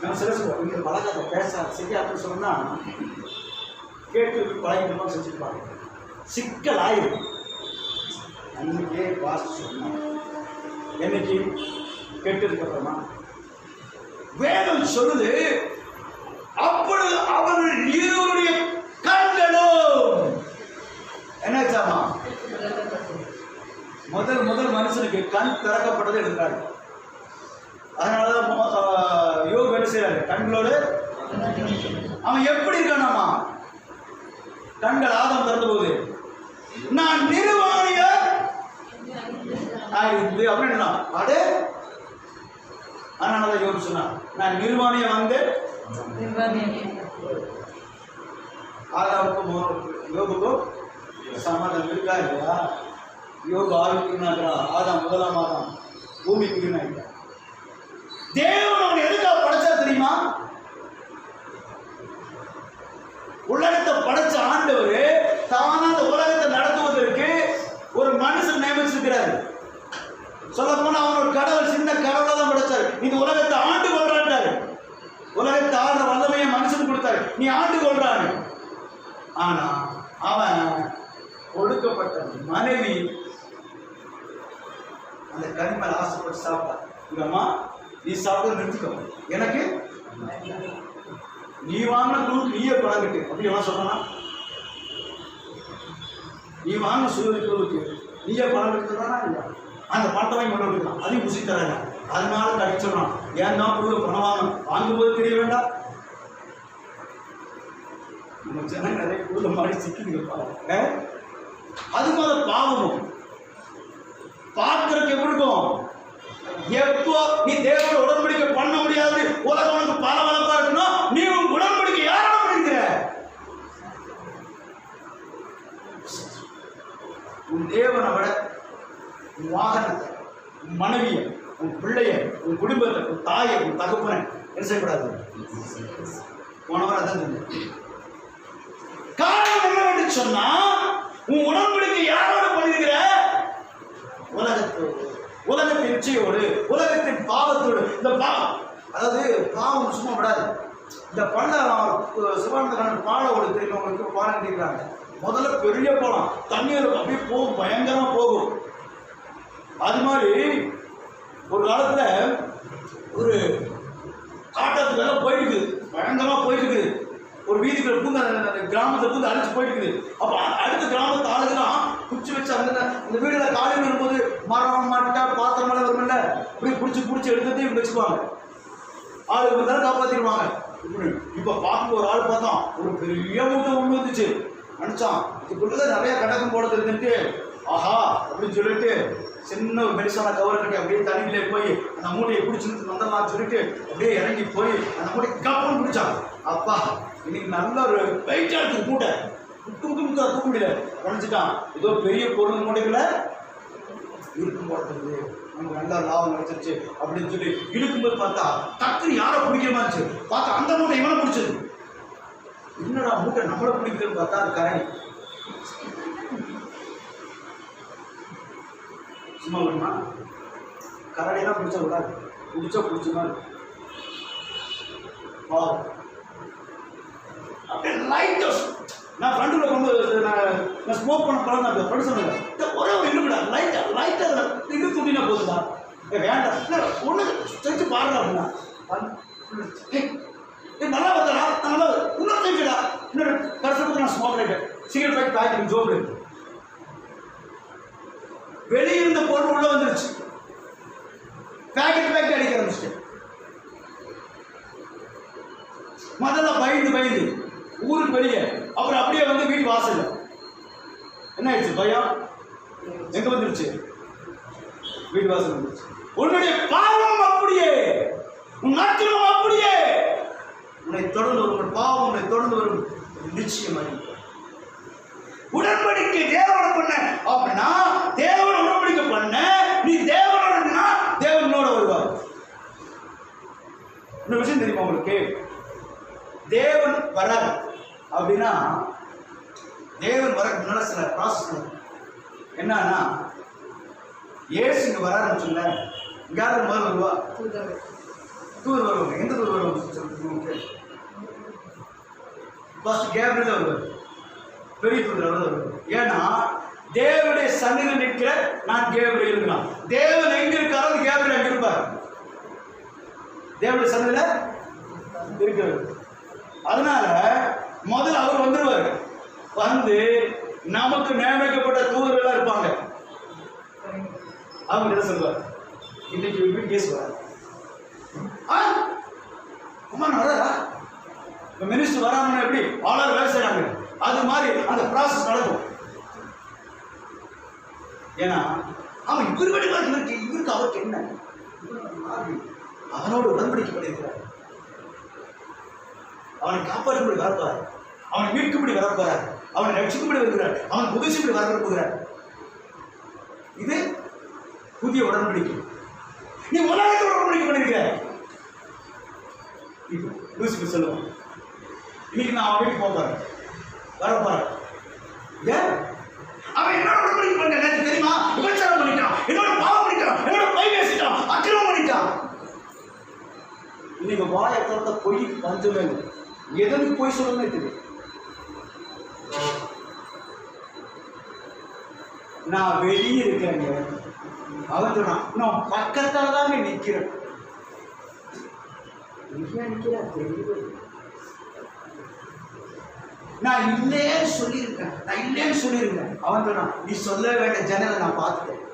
நம்ம சில சொல்லுவோம், இங்க பழக்கத்தை பேச செய்ய அப்படின்னு சொன்னா கேட்டு பழகிட்டு செஞ்சுருப்பாங்க, சிக்கல் ஆயிரும். அன்னைக்கே வாசி சொன்னோம், என்னைக்கு கேட்டு இருக்கப்பறமா வேதம் சொல்லுது, அப்பொழுது அவர்கள் இருவருடைய கண்களும் என்னாச்சாமா? முதல் மனுஷனுக்கு கண் திறக்கப்பட்டது எடுக்கிறாரு. அதனாலதான் யோக என்ன செய்யறாரு? கண்களோடு அவன் எப்படி இருக்கானாமா? கண்கள் ஆதாம் திறந்த போது நான் நிர்வாணிய அப்படின்னு அடே. அதனாலதான் யோக சொன்னா நான் நிர்வாணிய வந்து ஆதாமுக்கும் யோகுக்கும் சமாதானம் இருக்கா இல்லையா? யோகு ஆரோக்கியம்னா ஆதாம் முதலாம் ஆதாம் பூமிக்கு தேவன் அவன் எதுக்காக படைச்சா தெரியுமா? உலகத்தை படைச்ச ஆண்டவர் தானா அந்த உலகத்தை நடத்துவதற்கு ஒரு மனுஷன் நியமிச்சிருக்கிறாரு. சொல்ல போனா அவன் ஒரு கடவுள், சின்ன கடவுளை தான் படைச்சாரு. இந்த உலகத்தை ஆண்டு கொள்றாரு. உலகத்தை ஆடுற வல்லமையை மனுஷன் கொடுத்தாரு, நீ ஆண்டு கொள்றாரு. ஆனா அவன் கொடுக்கப்பட்ட மனைவி அந்த கனிமேல் ஆசைப்பட்டு சாப்பிட்டான். இவம்மா நீ சாப்பிட நிறுத்திக்கோ, எனக்கு நீ வாங்கின குழுக்கு நீயே பழகிட்டு அப்படி எவன் சொல்றானா? நீ வாங்கின சுயருக்கு நீயே பழகிட்டு இல்லையா? அந்த பட்டவை கொண்டு விட்டுக்கலாம், அதையும் புசி தராங்க. அதனால கடிச்சு சொல்றான், ஏன் தான் குழு பணம் வாங்கும்போது தெரிய வேண்டாம். நம்ம ஜன நிறைய குழுல மாதிரி சிக்கிங்க. அது மாதிரி பாவமும் பார்க்கறதுக்கு எப்படி இருக்கும்? எப்போ நீ தேவனோட உடன்படிக்கை பண்ண முடியாது, உலகம் உனக்கு பலவலப்பா இருக்கணும், நீ உன் உடன்படிக்கை யாரோட பண்ணிக்கிற? உன் தேவனை விட உன் வாகனத்தை, உன் மனைவியை, உன் பிள்ளைய, உன் குடும்பத்தை, உன் தாயை, உன் தகப்பனை என்ன செய்யக்கூடாது? போனவர் அதான் சொன்ன காரணம் என்னவென்று சொன்னா, உன் உடன்படிக்கை யாரோட பண்ணிருக்கிற? உலகத்தோடு, உலகத்தின் இச்சையோடு, உலகத்தின் பாவத்தோடு. இந்த பாவம் அதாவது பாவம் சும்மா விடாது. இந்த பள்ள சிவானந்த பாலோடு தெரிஞ்சவங்களுக்கு பாலம் கட்டிக்கிறாங்க. முதல்ல பெரிய பாலம், தண்ணீர் அப்படியே போகும், பயங்கரமா போகும். அது மாதிரி ஒரு காலத்துல ஒரு காட்டத்துக்கு எல்லாம் போயிட்டு இருக்குது, பயங்கரமா போயிட்டு இருக்குது. ஒரு வீதிக்குள்ள பூந்து அந்த கிராமத்தை பூந்து அழைச்சு போயிட்டு இருக்குது. அப்ப அடுத்த கிராமத்து ஆளுங்கெல்லாம் குச்சி வச்சு அந்த வீடுல காலையில் வரும்போது மரம் மட்டை பாத்திரம் எல்லாம் வரும்ல, இப்படி பிடிச்சி எடுத்துட்டு இப்படி வச்சுக்குவாங்க. ஆளுக்கு வந்தாலும் காப்பாத்திடுவாங்க. இப்ப பார்க்க ஒரு ஆள் பார்த்தோம், ஒரு பெரிய மூட்டை உள்ள வந்துச்சு. நினைச்சான் இதுக்குள்ளதான் நிறைய கடகம் போட தெரிஞ்சுட்டு, ஆஹா அப்படின்னு சொல்லிட்டு சின்ன ஒரு மெடிசனான கவரை கட்டி அப்படியே தண்ணியிலே போய் அந்த மூட்டையை பிடிச்சிருந்து வந்தலாம் சொல்லிட்டு அப்படியே இறங்கி போய் அந்த மூட்டை கப்பன்னு பிடிச்சான். அப்பா இன்னைக்கு நல்ல ஒரு வெயிட்டா இருக்கு மூட்டை, தூக்க முடியல, உடஞ்சிட்டான். ஏதோ பெரிய பொருள் மூட்டைகளை இருக்கும் போடுறது, நமக்கு நல்லா லாபம் கிடைச்சிருச்சு அப்படின்னு சொல்லி இழுக்கும்போது பார்த்தா டக்குனு யாரை பிடிக்கிற மாதிரி இருந்துச்சு. பார்த்தா அந்த மூட்டை இவனை பிடிச்சது. என்னடா மூட்டை நம்மளை பிடிக்குதுன்னு பார்த்தா அது கரணி. சும்மா வேணுமா? கரடியெல்லாம் பிடிச்சா விடாது, பிடிச்ச மாதிரி அப்படியே லைட். நான் ஃப்ரெண்டில் போகும்போது நான் ஸ்மோக் பண்ண பழம் தான் ஃப்ரெண்ட் சொன்னேன், ஒரே ஒரு இல்லைடா லைட்டாக இது துணினா போதுடா, வேண்டாம் ஒன்று செஞ்சு பாருடா அப்படின்னா நல்லா வந்தடா, நல்லா இன்னொரு செஞ்சுடா, இன்னொரு கடைசி நான் ஸ்மோக் ரைட்டேன் சிகரெட் பேக் பேக்கிங் ஜோப்டு வெளியிருந்த பொருள் உள்ள வந்துருச்சு. பேக்கெட் அடிக்க ஆரம்பிச்சிட்டேன். முதல்ல பயந்து ஊருக்கு வெளியே, அப்புறம் அப்படியே வந்து வீட்டு வாசல். என்ன ஆயிடுச்சு? பயம் எங்க வந்துருச்சு? வீட்டு வாசல் வந்துருச்சு. உன்னுடைய பாவம் அப்படியே, உன் அக்கிரமம் அப்படியே உன்னை தொடர்ந்து வரும். பாவம் உன்னை தொடர்ந்து வரும். நிச்சயமாக உடன்படிக்கை தேவனோட பண்ண அப்படின்னா, தேவனோட உடன்படிக்கை பண்ண நீ தேவனோடனா தேவனோட வருவார். இன்னொரு விஷயம் தெரியுமா உங்களுக்கு? தேவன் வராது அப்படின்னா, தேவன் வர முன்னாடி சில ப்ராசஸ் என்னன்னா, ஏசு இங்க வராருன்னு சொல்ல, இங்க யாரும் முதல் வருவா? தூர் வருவாங்க. எந்த தூர் வருவாங்க? ஃபர்ஸ்ட் கேப்ரியல் வருவார், பெரிய தூதர் வருவார். ஏன்னா தேவனுடைய சன்னிதியில் நிற்கிற நான் கேப்ரியல் இருக்கலாம். தேவன் எங்க இருக்காரோ கேப்ரியல் அங்க இருப்பார். தேவனுடைய சன்னிதியில் இருக்கிறார். அதனால முதல்ல அவர் வந்துருவார். வந்து நமக்கு நியமிக்கப்பட்ட தூதர்கள் இருப்பாங்க. அவங்க என்ன சொல்லுவார்? இன்னைக்கு வீட்டு பேசுவார். அம்மா வராதா? மினிஸ்டர் வராமன்னா எப்படி ஆளர் வேலை செய்யறாங்க, அது மாதிரி அந்த ப்ராசஸ் நடக்கும். ஏன்னா அவன் இவருக்கு அவருக்கு என்ன, அவனோடு உடன்படிக்கை பண்ணியிருக்கிறார். அவனை காப்பாற்றும்படி வரப்போறார், அவனை மீட்கும்படி வரப்போறார், அவனை ரட்சிக்கும்படி வருகிறார், அவன் புதுசும்படி வரப்போகிறார். இது புதிய உடன்படிக்கை. நீ உலகத்தோட உடன்படிக்கை பண்ணிருக்கிற. லூசிபர் சொல்லுவான், இன்னைக்கு நான் அவன் வீட்டுக்கு போறேன் வரப்போறேன். ஏன் அவன் என்னோட உடன்படிக்கை பண்ண எனக்கு தெரியுமா? விபச்சாரம் பண்ணிட்டான், என்னோட பாவம் பண்ணிட்டான், என்னோட பொய் பேசிட்டான், அக்கிரமம் பண்ணிட்டான். இன்னைக்கு வாயை திறந்த பொய் பஞ்சமே இல்லை. எதற்கு பொய் சொல்லணும்னு தெரியும். நான் வெளியே இருக்கேங்க, அவன் சொன்னான் நான் பக்கத்தால தாங்க நிக்கிறேன். நான் இல்லைன்னு சொல்லியிருக்கேன். அவன் சொன்னான் நீ சொல்ல வேண்டிய ஜனலை நான் பார்த்துட்டேன்.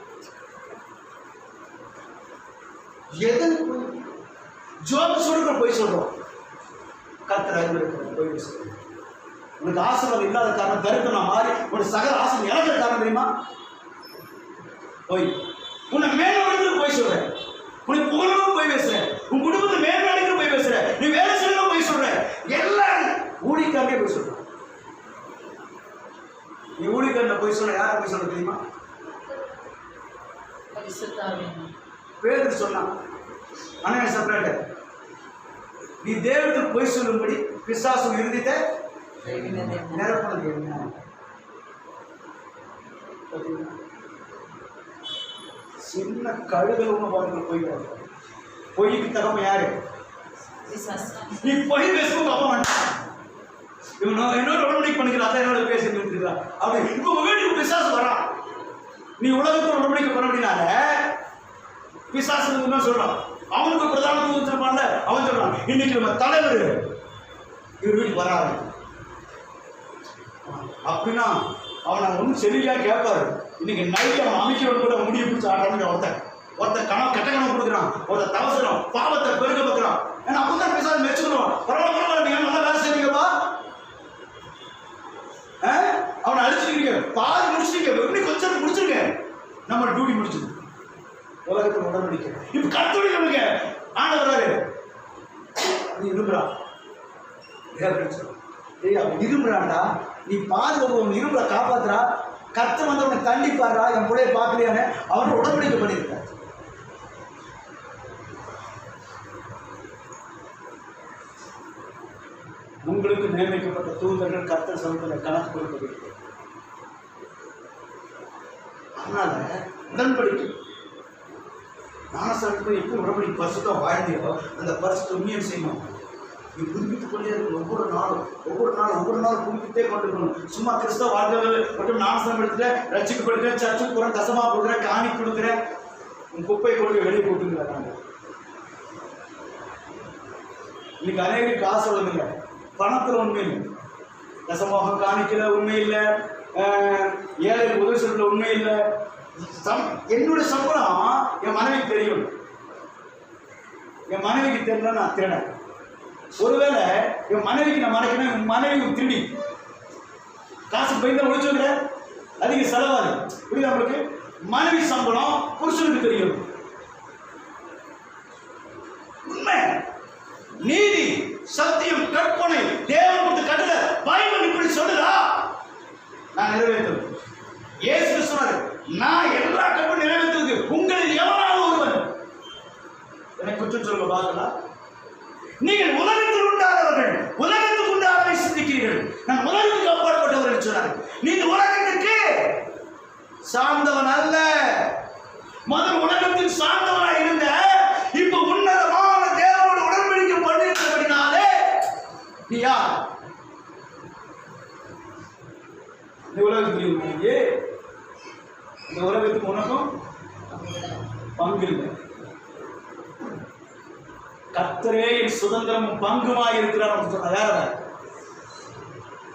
எதற்கு ஜோப சொல்ற போய் சொல்றோம்? கர்த்தர் அறிந்திருக்கிறார் போய் சொல்றோம். உனக்கு ஆசீர்வாதம் இல்லாத காரணம் தரித்திரம் நான் மாறி உனக்கு சகல ஆசீர்வாதம் இழந்த காரணம் தெரியுமா? போய் உன்னை மேலும் போய் சொல்றேன், உனக்கு புகழும் போய் பேசுறேன், உன் குடும்பத்தை மேம்படுத்த போய் பேசுறேன், நீ வேலை செய்யணும் போய் சொல்றேன், எல்லாம் ஊழிக்காரே போய் சொல்ற. நீ ஊழிக்காரன் போய் சொல்ற, யாரை போய் சொல்ற தெரியுமா? பேருக்கு சொன்னான் அண்ணன் செப்பரேட். நீ தேவத்துக்கு போய் சொல்லும்படி பிசாசு இறுதித்த நிரப்பது என்ன? சின்ன கழுதல் ஒண்ணு பாருங்க போய் பொய்க்கு தகவ யாரு? நீ பொய் பேசுவோம் அப்ப மாட்டான். இவன் என்னோட உடன்படிக்கை பண்ணிக்கிறான், அதான் என்னோட பேச நிறுத்திக்கிறான். அப்படி இப்போ வீட்டுக்கு பிசாசு வரான். நீ உலகத்தோட உடன்படிக்கை பண்ண அப்படின்னால பிசாசு என்ன சொல்றான்? அவனுக்கு பிரதான தூதர்பான்ல அவன் சொல்றான் இன்னைக்கு நம்ம தலைவர் இவர் வீட்டுக்கு வராரு அப்படின்னா அவனை ஒன்றும் சரியா கேட்பாரு. இன்னைக்கு நைட்டு அவன் அமைக்கிறவன் கூட முடிய பிடிச்சி ஆடுறான்னு ஒருத்தன் கனவு கெட்ட கனவு கொடுக்குறான், ஒருத்தன் தவசனம் பாவத்தை பெருக பார்க்குறான். ஏன்னா அப்பதான் பேசாத மெச்சுக்கணும். பரவாயில்ல நீங்க நல்லா வேலை செய்வீங்கப்பா, அவனை அழிச்சிருக்கீங்க, பாதி முடிச்சிருக்கீங்க, எப்படி கொஞ்சம் முடிச்சிருக்க, நம்ம டியூட்டி முடிச்சிருக்கு. உலகத்தில் உடன்படிக்கை இப்ப கருத்துடைய நமக்கு ஆண்டவராரு நீ இருக்கிறான் ஏய் அவன் இரும்புறான்டா, நீ பாதுகாப்பு உன் இரும்புல காப்பாத்துறா, கர்த்தர் வந்து அவனை தண்டிப்பாடுறா, என் பிள்ளைய பார்க்கலையான்னு அவன் உடன்படிக்கை பண்ணியிருக்கான். உங்களுக்கு நியமிக்கப்பட்ட தூதர்கள் கர்த்தர் சமூகத்தில் கணக்கு கொடுப்பது. அதனால உடன்படிக்கை ஞானஸ்தானத்தில் எப்போ உடன்படிக்கை பரிசுத்தம் வாழ்ந்தியோ அந்த பரிசுத்த உண்மையை செய்யணும். நீ புதுப்பித்துக் கொண்டே இருக்கணும். ஒவ்வொரு நாளும் புதுப்பித்தே கொண்டிருக்கணும். சும்மா கிறிஸ்தவ வாழ்க்கைகள் மற்றும் ஞானஸ்தானம் எடுத்துட்டு ரட்சிக்கப்படுகிற சர்ச்சுக்கு போகிற, தசமா கொடுக்குற, காணி கொடுக்குற, உன் குப்பை கொண்டு வெளியே போட்டுங்கிறாங்க. இன்னைக்கு அநேக காசு வளர்ந்துங்க, பணத்தில் உண்மை இல்லை, தசமாக காணிக்கல உண்மை இல்லை, ஏழை உதவி சொல்ல உண்மை இல்லை. என்னுடைய சம்பளம் என் மனைவிக்கு தெரியும், என் மனைவிக்கு தெரியல நான் திருடேன். ஒருவேளை என் மனைவிக்கு நான் மறைக்கணும், என் மனைவி திருடி காசு பயந்து ஒழிச்சு வைக்கிற அதிக செலவாது. புரியுது நம்மளுக்கு? மனைவி சம்பளம் புருஷனுக்கு தெரியும். உண்மை, நீதி, சத்தியம், கற்பனை, தேவன் கொடுத்த கட்டளை பைபிள் இப்படி சொல்லுதா, நான் நிறைவேற்றுவேன். இயேசு சொன்னார், நான் எல்லா கற்பனை நிறைவேற்றுவது உங்களில் எவனாவது ஒருவன் எனக்கு குற்றம் சொல்ல பார்க்கலாம். நீங்கள் உலகத்தில் உண்டானவர்கள், உலகத்துக்கு உண்டானவை சிந்திக்கிறீர்கள், நான் உலகத்துக்கு அப்பாற்பட்டவர்கள் சொன்னார். நீங்கள் உலகத்துக்கு சார்ந்தவன் அல்ல, முதல் உலகத்தில் சார்ந்தவனாக இருந்த, இப்ப உன்னதமான தேவனோட உடன்படிக்கை பண்ணிருக்கிறபடினாலே நீ யார்? இந்த உலகத்துக்கு இந்த உலகத்துக்கு உனக்கும் பங்கு இல்லை. கர்த்தரே என் சுதந்திரமும் பங்குமாய் இருக்கிறார் சொன்ன வேற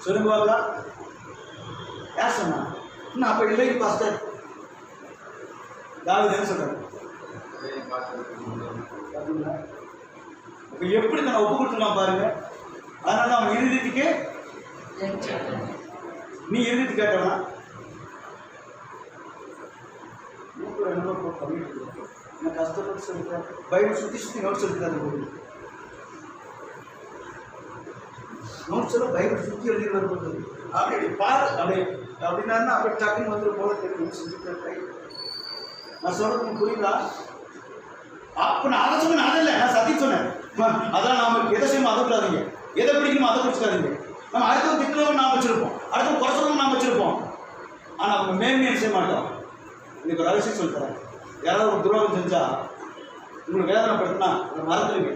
சொல்லுங்க பாருங்க. யார் சொன்னா? அப்ப இல்லைங்க பாஸ்டர். தாவீது என்ன சொல்றாரு? அப்ப எப்படி நான் ஒப்பு கொடுத்துலாம் பாருங்க. அதனால அவன் இறுதிக்கு நீ இறுதி கேட்டவனா நான் கஷ்டப்பட்டு சொல்லிக்கிறேன். பைபிள் சுற்றி நோட்ஸ் எடுத்துக்காரு. நோட்ஸ் எல்லாம் பைபிள் சுற்றி எழுதி வரும்போது அப்படி பாரு அப்படின்னா அப்படி டக்குன்னு வந்து போல தெரியும். செஞ்சுக்கிறேன். நான் சொல்றது புரியுதா? அப்ப நான் அதை சொன்னேன், அதை இல்லை, நான் சத்தியம் சொன்னேன். அதான் நாம எதை செய்யணும் அதை விடாதீங்க, எதை பிடிக்கணுமோ அதை பிடிச்சிக்காதீங்க. நம்ம அடுத்தவங்க திட்டவும் நாம் வச்சிருப்போம், அடுத்தவங்க குறைச்சலும் நாம் வச்சிருப்போம். ஆனால் அவங்க மேன்மையை செய்ய மாட்டோம். இன்னைக்கு ஒரு அவசியம் சொல்லித்தரேன். யாராவது ஒரு துரோகம் செஞ்சா உங்களுக்கு வேதனைப்படுத்தினா அதை மறந்துடுங்க.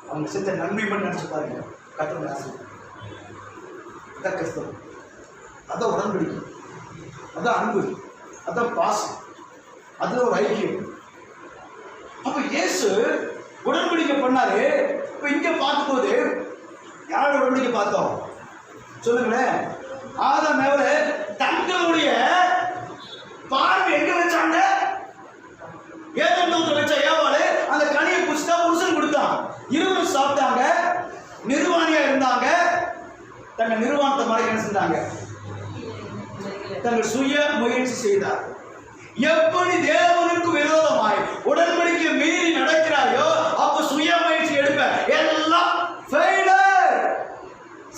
அவங்க செஞ்ச நன்மை பண்ணி நினைச்சு பாருங்க. கர்த்தருடைய ஆசை அதான் கிறிஸ்தவம், அதான் உடன்படிக்கை, அதான் அன்பு, அதான் பாசம், அதுல ஒரு ஐக்கியம். அப்ப இயேசு உடன்படிக்கை பண்ணாரு. இப்ப இங்க பார்க்கும்போது யாரோட உடன்படிக்கை பார்த்தோம் சொல்லுங்களேன்? ஆதாம் ஏவாள் தங்களுடைய பார்வை எங்க வச்சாங்க? ஏதேன் தோட்டத்தில் வச்ச ஏவாள் அந்த கனியை புடிச்சா புருஷன் கொடுத்தான். இருவரும் சாப்பிட்டாங்க, நிர்வாணியா இருந்தாங்க. தங்கள் நிர்வாணத்தை மறைக்க என்ன செஞ்சாங்க? தங்கள் சுய முயற்சி செய்தார். எப்படி தேவனுக்கு விரோதமாய் உடன்படிக்கை மீறி நடக்கிறாயோ அப்ப சுய முயற்சி எடுப்ப எல்லாம் ஃபெயிலர்,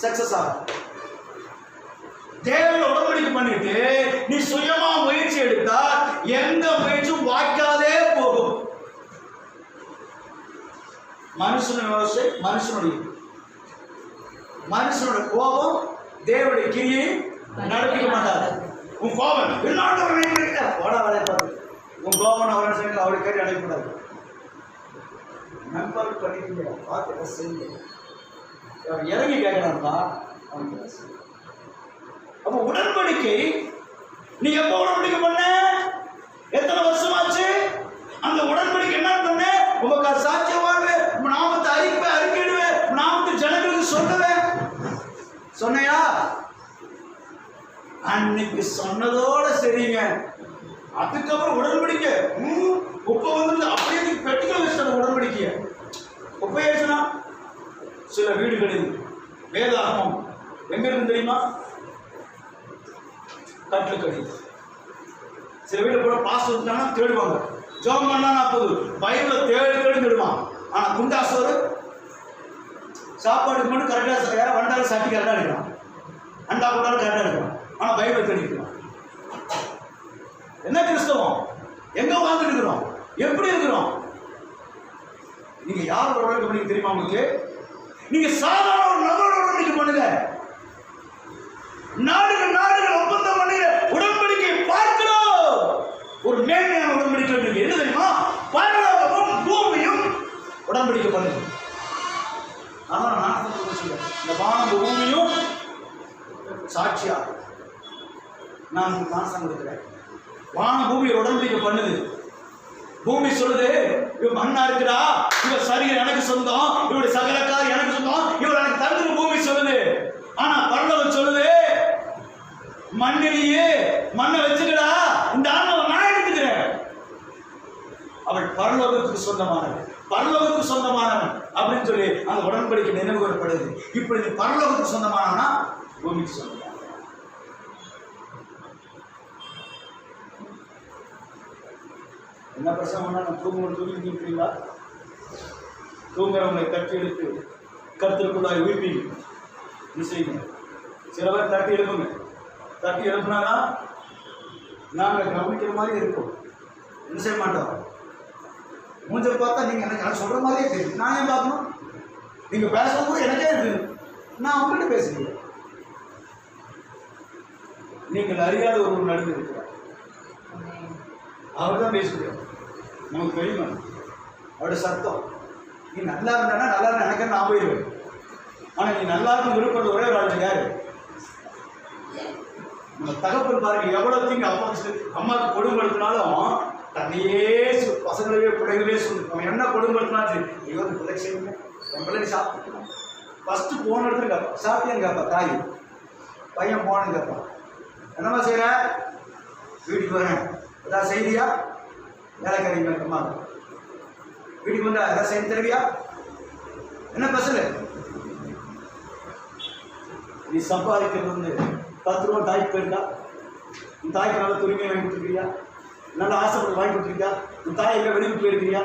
சக்சஸ் ஆகும். தேவன் உடன்படிக்கை பண்ணிட்டு நீ சுயமா முயற்சி எடுத்தா எந்த முயற்சியும் வாய்க்காதே போகும். மனுஷனோட கோபம் தேவனுடைய கிரியை நடப்பிக்க மாட்டாரு. உன் கோபம் போடா வரைப்பாரு. உன் கோபம் அவரை செய்ய அவரை கேட்டு அடையக்கூடாது. நண்பர் பண்ணிட்டு பார்த்து செய்ய இறங்கி கேட்கலாம்ப்பா. அப்ப உடன்படிக்கை நீ எப்ப உடன்படிக்கை பண்ண? எத்தனை வருஷமாச்சு? அந்த உடன்படிக்கை என்ன பண்ண? உங்க சாட்சியம் வாழ்வே, நாமத்தை அறிக்கையிடுவேன், நாமத்தை ஜனங்களுக்கு சொல்லுவேன் சொன்னையா? அன்னைக்கு சொன்னதோட சரிங்க. அதுக்கப்புறம் உடன்படிக்கை குப்பை வந்து அப்படியே பெட்டிகள் வச்சு உடன்படிக்கைய குப்பை ஆயிடுச்சுன்னா சில வீடுகளில் வேதாகமம் எங்க இருந்து தெரியுமா? கட்டுக்கடி. சில வீடு கூட பாஸ் விட்டாங்கன்னா தேடுவாங்க. ஜோம் பண்ணா 40 பைபிள தேடி தேடுவான். ஆனா குண்டாசோரு சாப்பாடுக்கு மட்டும் கரெக்டாக யாரும் வண்டாலும் சாட்டி கரெக்டாக எடுக்கிறான், அண்டா போட்டாலும் கரெக்டாக எடுக்கிறான். ஆனால் பைபிள் தெரிவிக்கிறோம். என்ன கிறிஸ்தவம்? எங்க வாழ்ந்துட்டு இருக்கிறோம்? எப்படி இருக்கிறோம்? நீங்க யாரோட உடன்படிக்கை பண்ணி தெரியுமா உங்களுக்கு? நீங்க சாதாரண ஒரு நபரோட உடன்படிக்கை பண்ணுங்க. நாடுகள் ஒப்பந்தம் பண்ணுங்க. உடன்படிக்கை பார்க்கிறோம். ஒரு மேன்மையான உடன்படிக்கை இருக்கு. என்ன தெரியுமா? பரலோகமும் பூமியும் உடன்படிக்கை பண்ணுங்க. அதான் நான் சொல்றேன், இந்த வானம் பூமியும் சாட்சியா நான் மாசம் கொடுக்கிறேன். வான பூமி உடன்படிக்கை பண்ணுது. பூமி சொல்லுது, இவ மண்ணா இருக்கிறா, இவ சரீரம் எனக்கு சொந்தம், இவருடைய சகலக்காரி எனக்கு சொந்தம், இவர் எனக்கு தந்து பூமி சொல்லுது. ஆனா பரலோகம் சொல்லுது, மண்ணிலேயே மண்ணை வச்சுக்கடா, இந்த ஆன்மாவை நான் எடுத்துக்கிறேன். அவள் பரலோகத்துக்கு சொந்தமானவன், பரலோகத்துக்கு சொந்தமானவன் அப்படின்னு சொல்லி அந்த உடன்படிக்கை நினைவு கூறப்படுது. இப்படி நீ பரலோகத்துக்கு சொந்தமானவனா பூமிக்கு சொந்தமான. என்ன பிரச்சனை பண்ணா நான் தூங்குறீங்களா? தூங்குறவங்களை தட்டி எடுத்து கருத்திற்குள்ளாய் உயிர்ப்பி செய்யுங்க. சில பேர் தட்டி எழுப்புங்க. தட்டி எழுப்புனாதான் நாங்கள் கவனிக்கிற மாதிரி இருக்கும். என்ன செய்ய மாட்டோம். மூஞ்சை பார்த்தா நீங்க எனக்கு சொல்ற மாதிரியே தெரியும். நான் ஏன் பார்க்கணும்? நீங்க பேசும்போது எனக்கே இருக்கு, நான் அவங்ககிட்ட பேசுகிறேன். நீங்கள் அறியாத ஒரு நடுவு இருக்கிறார், அவர் தான் பேசுகிறார். நமக்கு தெரியுமா அவருடைய சத்தம்? நீ நல்லா இருந்தானா நல்லா இருந்தா எனக்கு நான் போயிடுவேன். ஆனால் நீ நல்லா இருந்து விருப்பது ஒரே ஒரு ஆள் யாரு? நம்ம தகப்பன் பாருங்க, எவ்வளவு தீங்கு அம்மாவுக்கு கொடுமைப்படுத்தினாலும் தன்னையே பசங்களையே பிள்ளைகளே சொல்லு. அவன் என்ன கொடுமைப்படுத்தினாச்சு, ஐயோ அந்த பிள்ளை செய்யுங்க, என் பிள்ளை சாப்பிட்டுக்கலாம். ஃபர்ஸ்ட் போன இடத்துல கேட்பான், சாப்பிட்டியான்னு கேட்பான் தாய். பையன் போனன்னு கேட்பான், என்னம்மா செய்யற? வீட்டுக்கு வரேன், ஏதாவது செய்தியா? வேலைக்காரி அம்மா வீட்டுக்கு வந்தா ஏதாவது செய்தி தருவியா? என்ன பசங்க நீ சம்பாதிக்கிறது வந்து 10 ரூபா தாய்க்கு போயிருக்கா? உன் தாய்க்கு நல்ல துணிமையை வாங்கி கொடுத்துருக்கியா? நல்ல ஆசைப்பட்டு வாங்கி கொடுத்துருக்கியா? உன் தாய் எங்கே வெளியூர் போயிருக்கிறியா?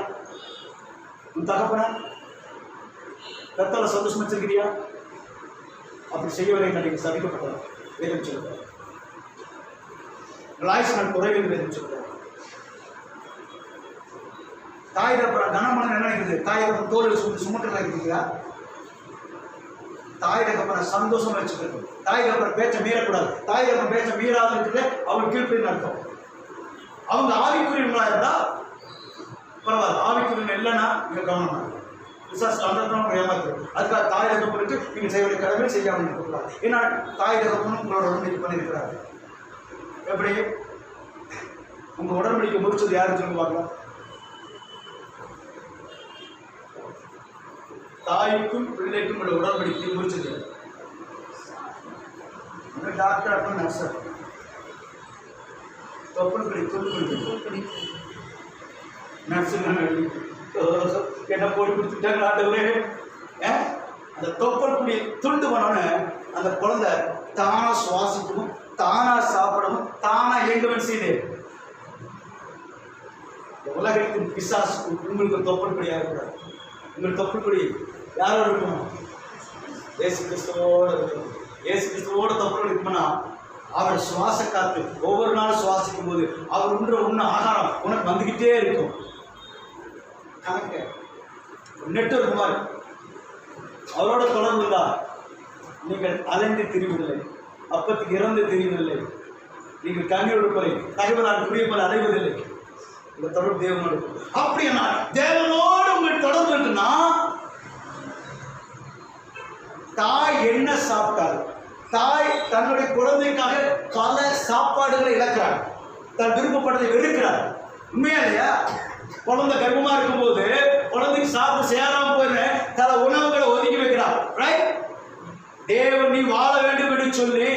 உன் தகப்பன கத்தோட சந்தோஷம் வச்சிருக்கிறியா? அப்படி செய்யவரை நீங்கள் சதிக்கப்பட்டார் வேதம் சொல்லுவார். ஆயுஷ் நாள் குறைவில் வேதம் சொல்லுவார். தாய் தகப்பன கனமான என்ன நினைக்குது? தாய் தோல் சுமட்டுல இருக்கிறியா? தாய் தகப்பன சந்தோஷம் வச்சுக்கிறது. தாய் தகப்பன பேச்ச மீறக்கூடாது. தாய் தகப்பன பேச்ச மீறாத இருக்குது அவங்க கீழ்ப்பின்னு அர்த்தம். அவங்க ஆவிக்குரியவங்களா இருந்தா பரவாயில்ல, ஆவிக்குரியவங்க இல்லைன்னா நீங்க கவனமா சந்தர்ப்பம் ஏமாத்துறது. அதுக்காக தாய் தகப்பனுக்கு நீங்க செய்ய வேண்டிய கடமை செய்யாமல் இருக்கக்கூடாது. ஏன்னா தாய் தகப்பனும் உங்களோட உடன்படிக்கை பண்ணியிருக்கிறாரு. எப்படி உங்க உடன்படிக்கை முடிச்சது யாருன்னு சொல்லி பார்க்கலாம். தாய்க்கும் பிள்ளைக்கும் உள்ள உடன்படிக்கை முடிச்சது டாக்டர் அப்படின்னு நர்சர் தொப்பல்படி தொல்படி நர்ஸுங்க என்ன போட்டு கொடுத்துட்டாங்க ஆண்டவரே. அந்த தொப்பல்படி துண்டு பண்ணோன்னு அந்த குழந்தை தானா சுவாசிக்கணும், தானா சாப்பிடணும், தானா இயங்கவன் செய்து. உலகத்தின் பிசாசுக்கு உங்களுக்கு தொப்பல்படியாக இருக்கிறார். உங்களுக்கு தொப்பல்படி யாரோட இருக்கணும்? ஏசு கிறிஸ்துவோட இருக்கணும். ஏசு கிறிஸ்துவோட தொப்பல் இருக்கும்னா அவர் சுவாச காத்து ஒவ்வொரு நாளும் சுவாசிக்கும் போது அவர் உண்ண ஆகாரம் உனக்கு வந்துகிட்டே இருக்கும். கணக்கு நெட்வொர்க் மாதிரி அவரோட தொடர்பு இருந்தா நீங்கள் அலைந்து திரிவதில்லை, அப்பத்துக்கு இறந்து திரிவதில்லை, நீங்கள் கண்ணீரோடு போய் தகவலால் குடியப்பல் அடைவதில்லை. இந்த தொடர்பு தேவனோடு. அப்படின்னா தேவனோடு உங்களுக்கு தொடர்பு இருக்குன்னா தாய் என்ன சாப்பிட்டாரு? தாய் தன்னுடைய குழந்தைக்காக பல சாப்பாடுகளை இழக்கிறார், தன் விருப்பப்பட்டதை எடுக்கிறார். உண்மையா இல்லையா? குழந்தை கர்ப்பமா இருக்கும்போது குழந்தைக்கு சாப்பிட சேராம போயிரு தல உணவுகளை ஒதுக்கி வைக்கிறார். ரைட்? தேவன் நீ வாழ வேண்டும் என்று சொல்லி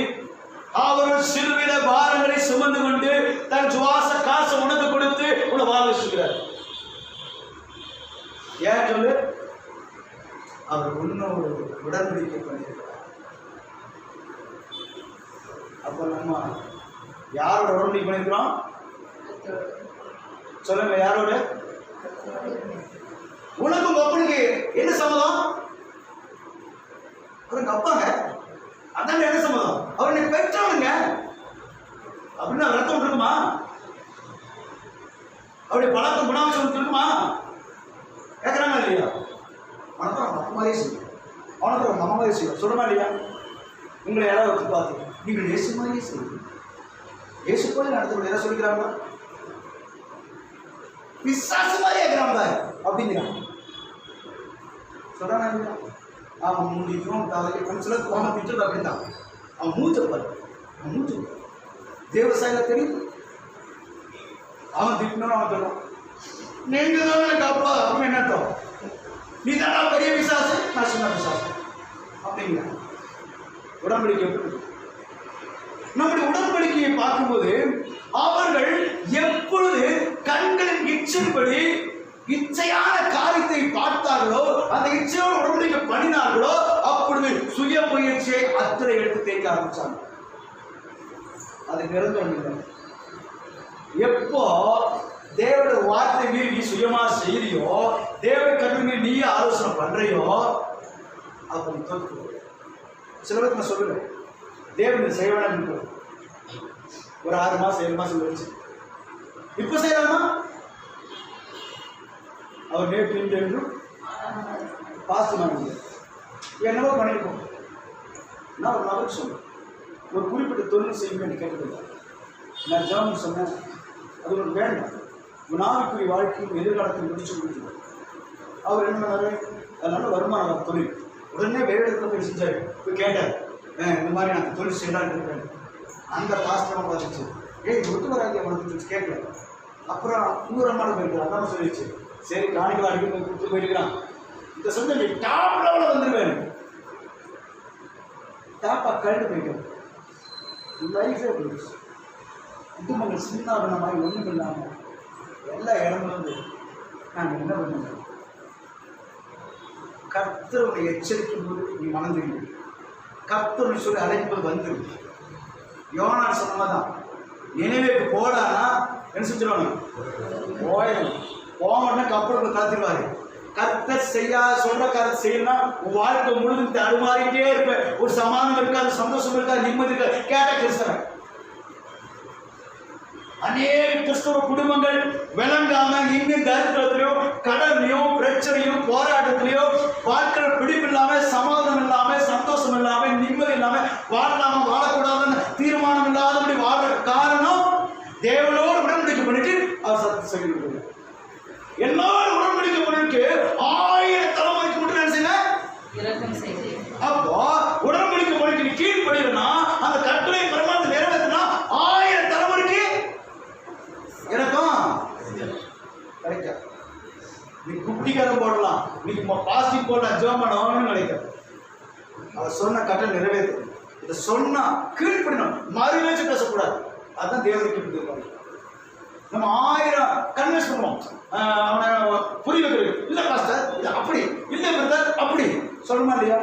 அவர் சிலுவையில பாரங்களை சுமந்து கொண்டு தன் சுவாச காசை உனக்கு கொடுத்து உன்னை வாழ வச்சுக்கிறார். ஏன் சொல்லு? அவர் உன்னோடு உடன்படிக்கை பண்ணியிருக்கிறார். அப்ப நம்ம யாரோட உடன்படிக்கை பண்ணியிருக்கிறோம்? சொல்லுங்க, யாரோட? உனக்கும் ஒப்பனுக்கு என்ன சம்மதம்? அவருக்கு அப்பாங்க. அதான் என்ன சம்மதம்? அவர் எனக்கு பெற்றவருங்க அப்படின்னா ரத்தம் இருக்குமா? அவருடைய பழக்கம் குணாம்சம் இருக்குமா? கேட்கறாங்க இல்லையா? அவனுக்கு அவன் அப்பா மாதிரியே செய்யும், அவனுக்கு அவன் நம்ம மாதிரியே செய்யும். சொல்லுமா இல்லையா? உங்களை யாராவது வச்சு பார்த்து நீங்கள் இயேசு மாதிரியே செய்யும், இயேசு போல நடத்த என்ன சொல்லிக்கிறாங்க? பிசாசு மாதிரி இருக்கிறாங்க அப்படிங்கிறாங்க. சொல்றாங்க இல்லையா? அவன் மூடிக்கும் தலைக்கும் சில அவன் திட்டது அப்படின்தான். அவன் மூச்சப்பாரு, அவன் மூச்சு தேவசாயில தெரியும். அவன் திட்டணும், அவன் சொல்லுவான் நீங்க தான் எனக்கு அப்பா அப்படின்னு என்னத்தோ, நீ தானா பெரிய பிசாசு, நான் சின்ன பிசாசு அப்படிங்கிற உடன்படிக்கை எப்படி? நம்முடைய உடன்படிக்கையை பார்க்கும்போது அவர்கள் எப்பொழுது கண்களின் இச்சைப்படி இச்சையான காரியத்தை பார்த்தார்களோ, அந்த இச்சையோடு உடன்படிக்கை பண்ணினார்களோ, அப்பொழுது சுய முயற்சியை அத்தனை எடுத்து தேய்க்க ஆரம்பிச்சாங்க. அது நிரந்தரம். எப்போ தேவனுடைய வார்த்தை மீறி நீ சுயமா செய்யறியோ, தேவனுடைய கல்வி மீறி நீயே ஆலோசனை பண்றையோ, அப்ப நீ தோற்று. சில பேருக்கு நான் சொல்லுவேன், தேவன் செய்ய வேண்டாம். ஒரு 6 மாசம் 7 மாசம் கழிச்சு இப்ப செய்யலாமா? அவர் நேற்று என்றும் பாஸ்ட் பண்ண என்னவோ பண்ணிருக்கோம். நான் ஒரு நபருக்கு சொன்னேன், ஒரு குறிப்பிட்ட தொழில் செய்யுங்க என்று கேட்டதில்லை. நான் ஜெபம் சொன்னேன், அது ஒரு வேண்டாம். நாவுக்குரிய வாழ்க்கையும் எதிர்காலத்தில் முடிச்சு கொடுத்துருவார். அவர் என்ன பண்ணாரு? அதனால வருமானம் தொழில் உடனே வேறு இடத்துல போய் செஞ்சாரு. போய் கேட்டார், இந்த மாதிரி நான் தொழில் செய்யலான்னு இருக்கேன். அந்த பாஸ்டமாக பார்த்துச்சு, இது ஒத்து வராது அவனுக்கு கேட்கல. அப்புறம் இன்னொரு அம்மா போயிருக்கிறான், அதான் சொல்லிடுச்சு, சரி காணிகள் அடிக்க கொடுத்து போயிருக்கிறான். இந்த சொந்த நீ டாப் லெவலில் வந்துடுவேன். டாப்பா கழுட்டு போயிட்டேன். லைஃபே போயிடுச்சு. குடும்பங்கள் சின்ன மாதிரி ஒன்றும் இல்லாமல் எல்லா இடமும் வந்து நாங்கள் என்ன பண்ணுவோம்? கர்த்தருடைய எச்சரிக்கும் போது நீ மணந்துருங்க. கர்த்தருடைய சொல்லி அழைக்கும்போது வந்துடும். யோனான் சொன்ன மாதிரி தான், நினைவுக்கு போடானா என்ன செஞ்சிருவாங்க? போயிடும். போகணும்னா கப்பலுக்கு காத்திருவாரு. கர்த்தர் செய்யாத சொல்ற காரியத்தை செய்யணும். வாழ்க்கை முழுதும் தடுமாறிட்டே இருப்பேன். ஒரு சமாதானம் இருக்காது, சந்தோஷம் இருக்காது, நிம்மதி இருக்காது. கேட்ட கிறிஸ்தவன் அநேக கிறிஸ்தவ குடும்பங்கள் விளங்காம இன்னும் தரித்திரத்திலையோ கடன்லையோ பிரச்சனையோ போராட்டத்திலையோ வாழ்க்கை பிடிப்பு இல்லாம, சமாதானம் இல்லாம, சந்தோஷம் இல்லாம, நிம்மதி இல்லாம, வாழலாம வாழக்கூடாதுன்னு தீர்மானம் இல்லாதபடி வாழ்ற காரணம் தேவனோடு உடன்படிக்கை பண்ணிட்டு அவர் சத்து செய்ய எல்லாரும் உடன்படிக்கை பண்ணிட்டு 1000 தலைமுறைக்கு மட்டும் என்ன செய்யணும்? அப்போ உடன்படிக்கை பண்ணிட்டு கீழ்படினா அந்த கட்டளை பிரமாணத்தை நிறைவேற்றினா 1000 தலைமுறைக்கு எனக்கும் கிடைக்கும். நீ குட்டிக்காரம் போடலாம், நீ பாசிட்டிவ் போடலாம், ஜோமன் கிடைக்கும். அவர் சொன்ன கட்டளை நிறைவேற்று. இதை சொன்னா கீழ்படினோம், மறுவேச்சு பேசக்கூடாது. அதுதான் தேவனுக்கு இருக்காங்க. நம்ம 1000 கன்வென்ஸ் பண்ணுவோம், அவனை புரிய வைக்கிறது. இல்லை பாஸ்டர் இது அப்படி, இல்லை பிரதர் அப்படி சொல்லணுமா இல்லையா?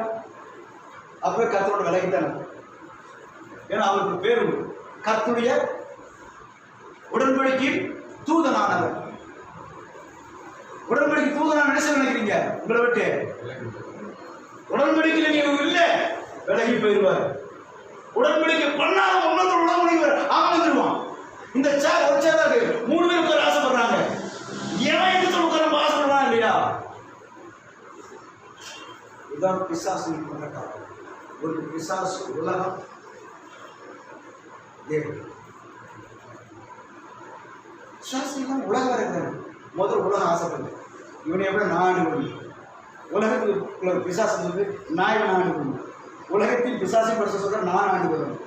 அப்பவே கர்த்தரோட விலகித்தானே. ஏன்னா அவருக்கு பேர் உண்டு, கர்த்தருடைய உடன்படிக்கை தூதனானவர். உடன்படிக்கை தூதனான என்ன நினைக்கிறீங்க? உங்களை விட்டு உடன்படிக்கையில் நீங்க இல்லை விலகி போயிடுவார். உடன்படிக்கை பண்ணாத உன்னதோட உடன்படிக்கை அவன் வந்துடுவான். இந்த சேர் ஒரு சேர் இருக்கு, 3 பேர் உட்கார ஆசைப்படுறாங்க. எவன் எந்த உட்கார ஆசைப்படுறான் இல்லையா? இதுதான் பிசாசு பண்ற காரணம். ஒரு பிசாசு உலகம் தேவன். பிசாசு உலகம் இருக்கிறாங்க. முதல் உலகம் ஆசைப்படுது, இவனை எப்படி நான் அனுப்பணும். உலகத்துக்கு பிசாசு வந்து நான் இவன் அனுப்பணும். உலகத்தில் பிசாசை படிச்ச சொல்ற நான் அனுப்பணும்.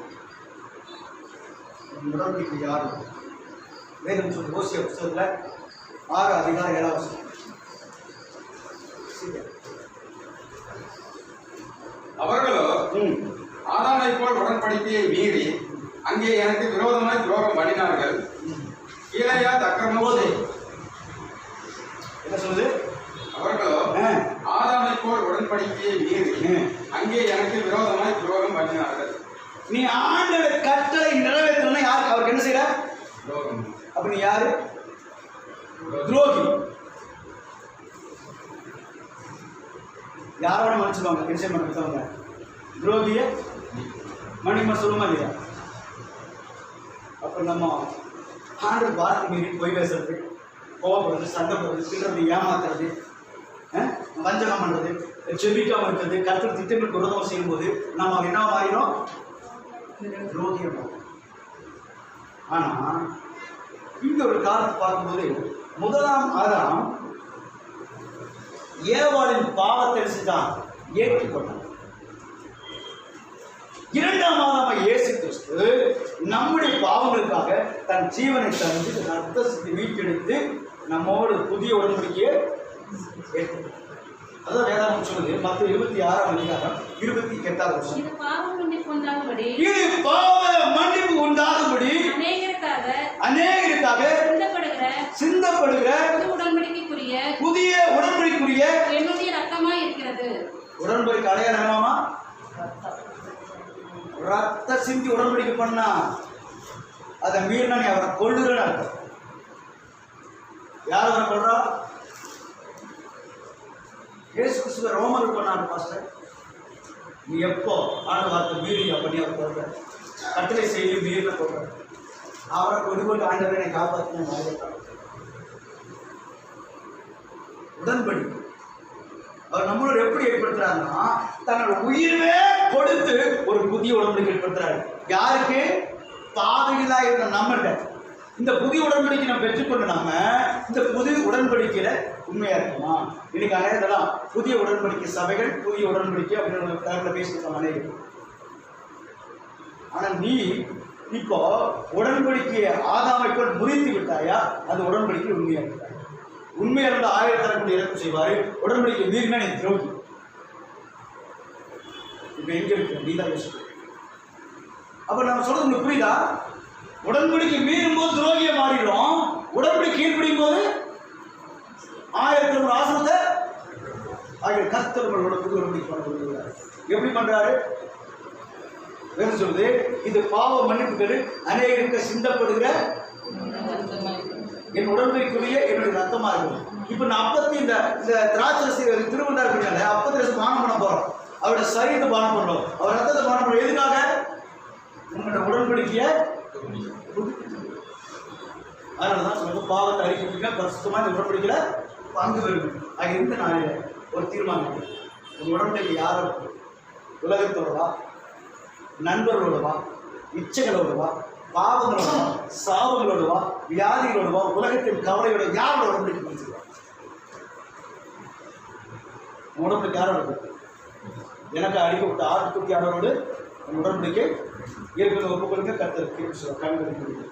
உடன்படிக்கை யாரு? வேதம் சொல்லி ஓசியா புத்தகத்தில் 6 அதிகாரம் 7 வசனம். அவர்களோ ஆதானை போல் உடன்படிக்கையை மீறி அங்கே எனக்கு விரோதமாய் துரோகம் பண்ணினார்கள். கீழையா அக்கிரமம் என்ன சொல்லுது? அவர்களோ ஆதானை போல் உடன்படிக்கையை மீறி அங்கே எனக்கு விரோதமாய் துரோகம் பண்ணினார்கள். நீ ஆண்டோட கட்டளை நிறைவேற்றணும். யாருக்கு? அவருக்கு என்ன செய்யற? துரோகம். அப்ப நீ யாரு? துரோகி. யாரோட மன்னிச்சுவாங்க? நிச்சயம் பண்ணுவாங்க. துரோகிய மணிமா சொல்லுமா இல்லையா? அப்ப நம்ம ஆண்டு வாரத்தை மீறி பொய் பேசுறது, கோவப்படுறது, சண்டை போடுறது, திட்டுறது, ஏமாத்துறது, வஞ்சகம் பண்றது, செபிக்காம இருக்கிறது, கருத்து திட்டங்களுக்கு விரோதம் செய்யும்போது நம்ம என்ன மாறிடும்? துரோகியம். ஆனா இங்க ஒரு காரணத்தை பார்க்கும்போது முதலாம் ஆதாம் ஏவாளின் பாவத்தை செஞ்சான், ஏற்றுக்கொண்டான். இரண்டாம் ஆதாம் இயேசு கிறிஸ்து நம்முடைய பாவங்களுக்காக தன் ஜீவனை தந்து ரத்த சிந்தி மீட்டெடுத்து நம்மோடு புதிய உடன்படிக்கையை ஏற்றுக்கொண்டார். அதான் வேதாகம் சொல்லுது. மத்திய 26ஆம் அதிகாரம் 28வது வசனம். இது பாவ மன்னிப்பு உண்டாகும்படி அநேகருக்காக சிந்தப்படுகிற புதிய உடன்படிக்கைக்குரிய என்னுடைய ரத்தமாய் இருக்கிறது. உடன்படிக்கை அடையாளமா? ரத்த சிந்தி உடன்படிக்கை பண்ணா அதை மீறினா நீ அவரை கொள்ளுறன்னு அர்த்தம். யார் அவரை கொள்றா? இயேசு கிறிஸ்துவ ரோமர்கள் பண்ணாங்க. பாஸ்டர், நீ எப்போ ஆண்டு வார்த்தை மீறி பண்ணி அவர் கொள்ற, கட்டளை செய்தி மீறின கொள்ற, அவரை கொண்டு ஆண்டவரை காப்பாற்றின உடன்படிக்கை அவர் நம்மளோட எப்படி ஏற்படுத்துறாருன்னா தன்னோட உயிரே கொடுத்து ஒரு புதிய உடன்படிக்கை ஏற்படுத்துறாரு. யாருக்கு? பாதையிலா இருந்த நம்மகிட்ட இந்த புதிய உடன்படிக்கை நம்ம பெற்றுக்கொண்டு நாம இந்த புதிய உடன்படிக்கையில உண்மையா இருக்குமா? இன்னைக்கு அனைதெல்லாம் புதிய உடன்படிக்கை சபைகள், புதிய உடன்படிக்கை அப்படின்னு தலைப்புல பேசிட்டு அனைவரும். ஆனா நீ இப்போ உடன்படிக்கையை ஆதாமை போல் முறித்து விட்டாயா? அந்த உடன்படிக்கை உண்மையா இருக்காயா? உண்மையா இருந்த 1000 தரக்கூடிய இறப்பு செய்வாரு. உடன்படிக்கை மீறினா நீ துரோகி. இப்ப எங்க இருக்கு? நீதான் யோசிக்க. அப்ப நம்ம சொல்றது உங்களுக்கு புரியுதா? உடன்படிக்கை மீறும் போது துரோகியை மாறிடும். உடன்படிக்கை கீழ்ப்படியும் போது 1000 ஆசனத்தை ஆகிய கர்த்தர்களோட புது உடன்படிக்கை பண்ணுறாரு. எப்படி பண்றாரு? வேறு சொல்லுது, இது பாவ மன்னிப்புகள் அநேகருக்கு சிந்தப்படுகிற என் உடன்படிக்கைக்குரிய என்னுடைய ரத்தமா இருக்கும். இப்ப நான் அப்பத்தி இந்த திராட்சரசி திருவண்டார் பண்ணால அப்பத்தி ரசம் பானம் பண்ண போறோம். அவரோட சரீரத்தை பானம் பண்றோம், அவர் ரத்தத்தை பானம் பண்றோம். எதுக்காக? உங்களோட உடன்படிக்கைய அதனாலதான் சொல்ல பாவத்தை அறிக்கைக்கு பரிசுத்தமா இந்த உடன்படிக்கையில பங்கு பெறும். அது இருந்த நாளில ஒரு தீர்மானம், உங்க உடன்படிக்கை யாரோ உலகத்தோடவா, நண்பர்களோடவா, இச்சைகளோடவா, பாவங்களோடவா, சாபங்களோடவா, வியாதிகளோடவா, உலகத்தின் கவலையோட யாரோட உடன்படிக்கை பண்ணிச்சுருவா? உடம்புக்கு யாரோட? எனக்கு அடிக்கப்பட்ட ஆட்டுக்குட்டி யாரோடு உடன்படிக்கை இருக்கிற ஒப்புக்கொடுங்க. கர்த்தர் கண்களுக்கு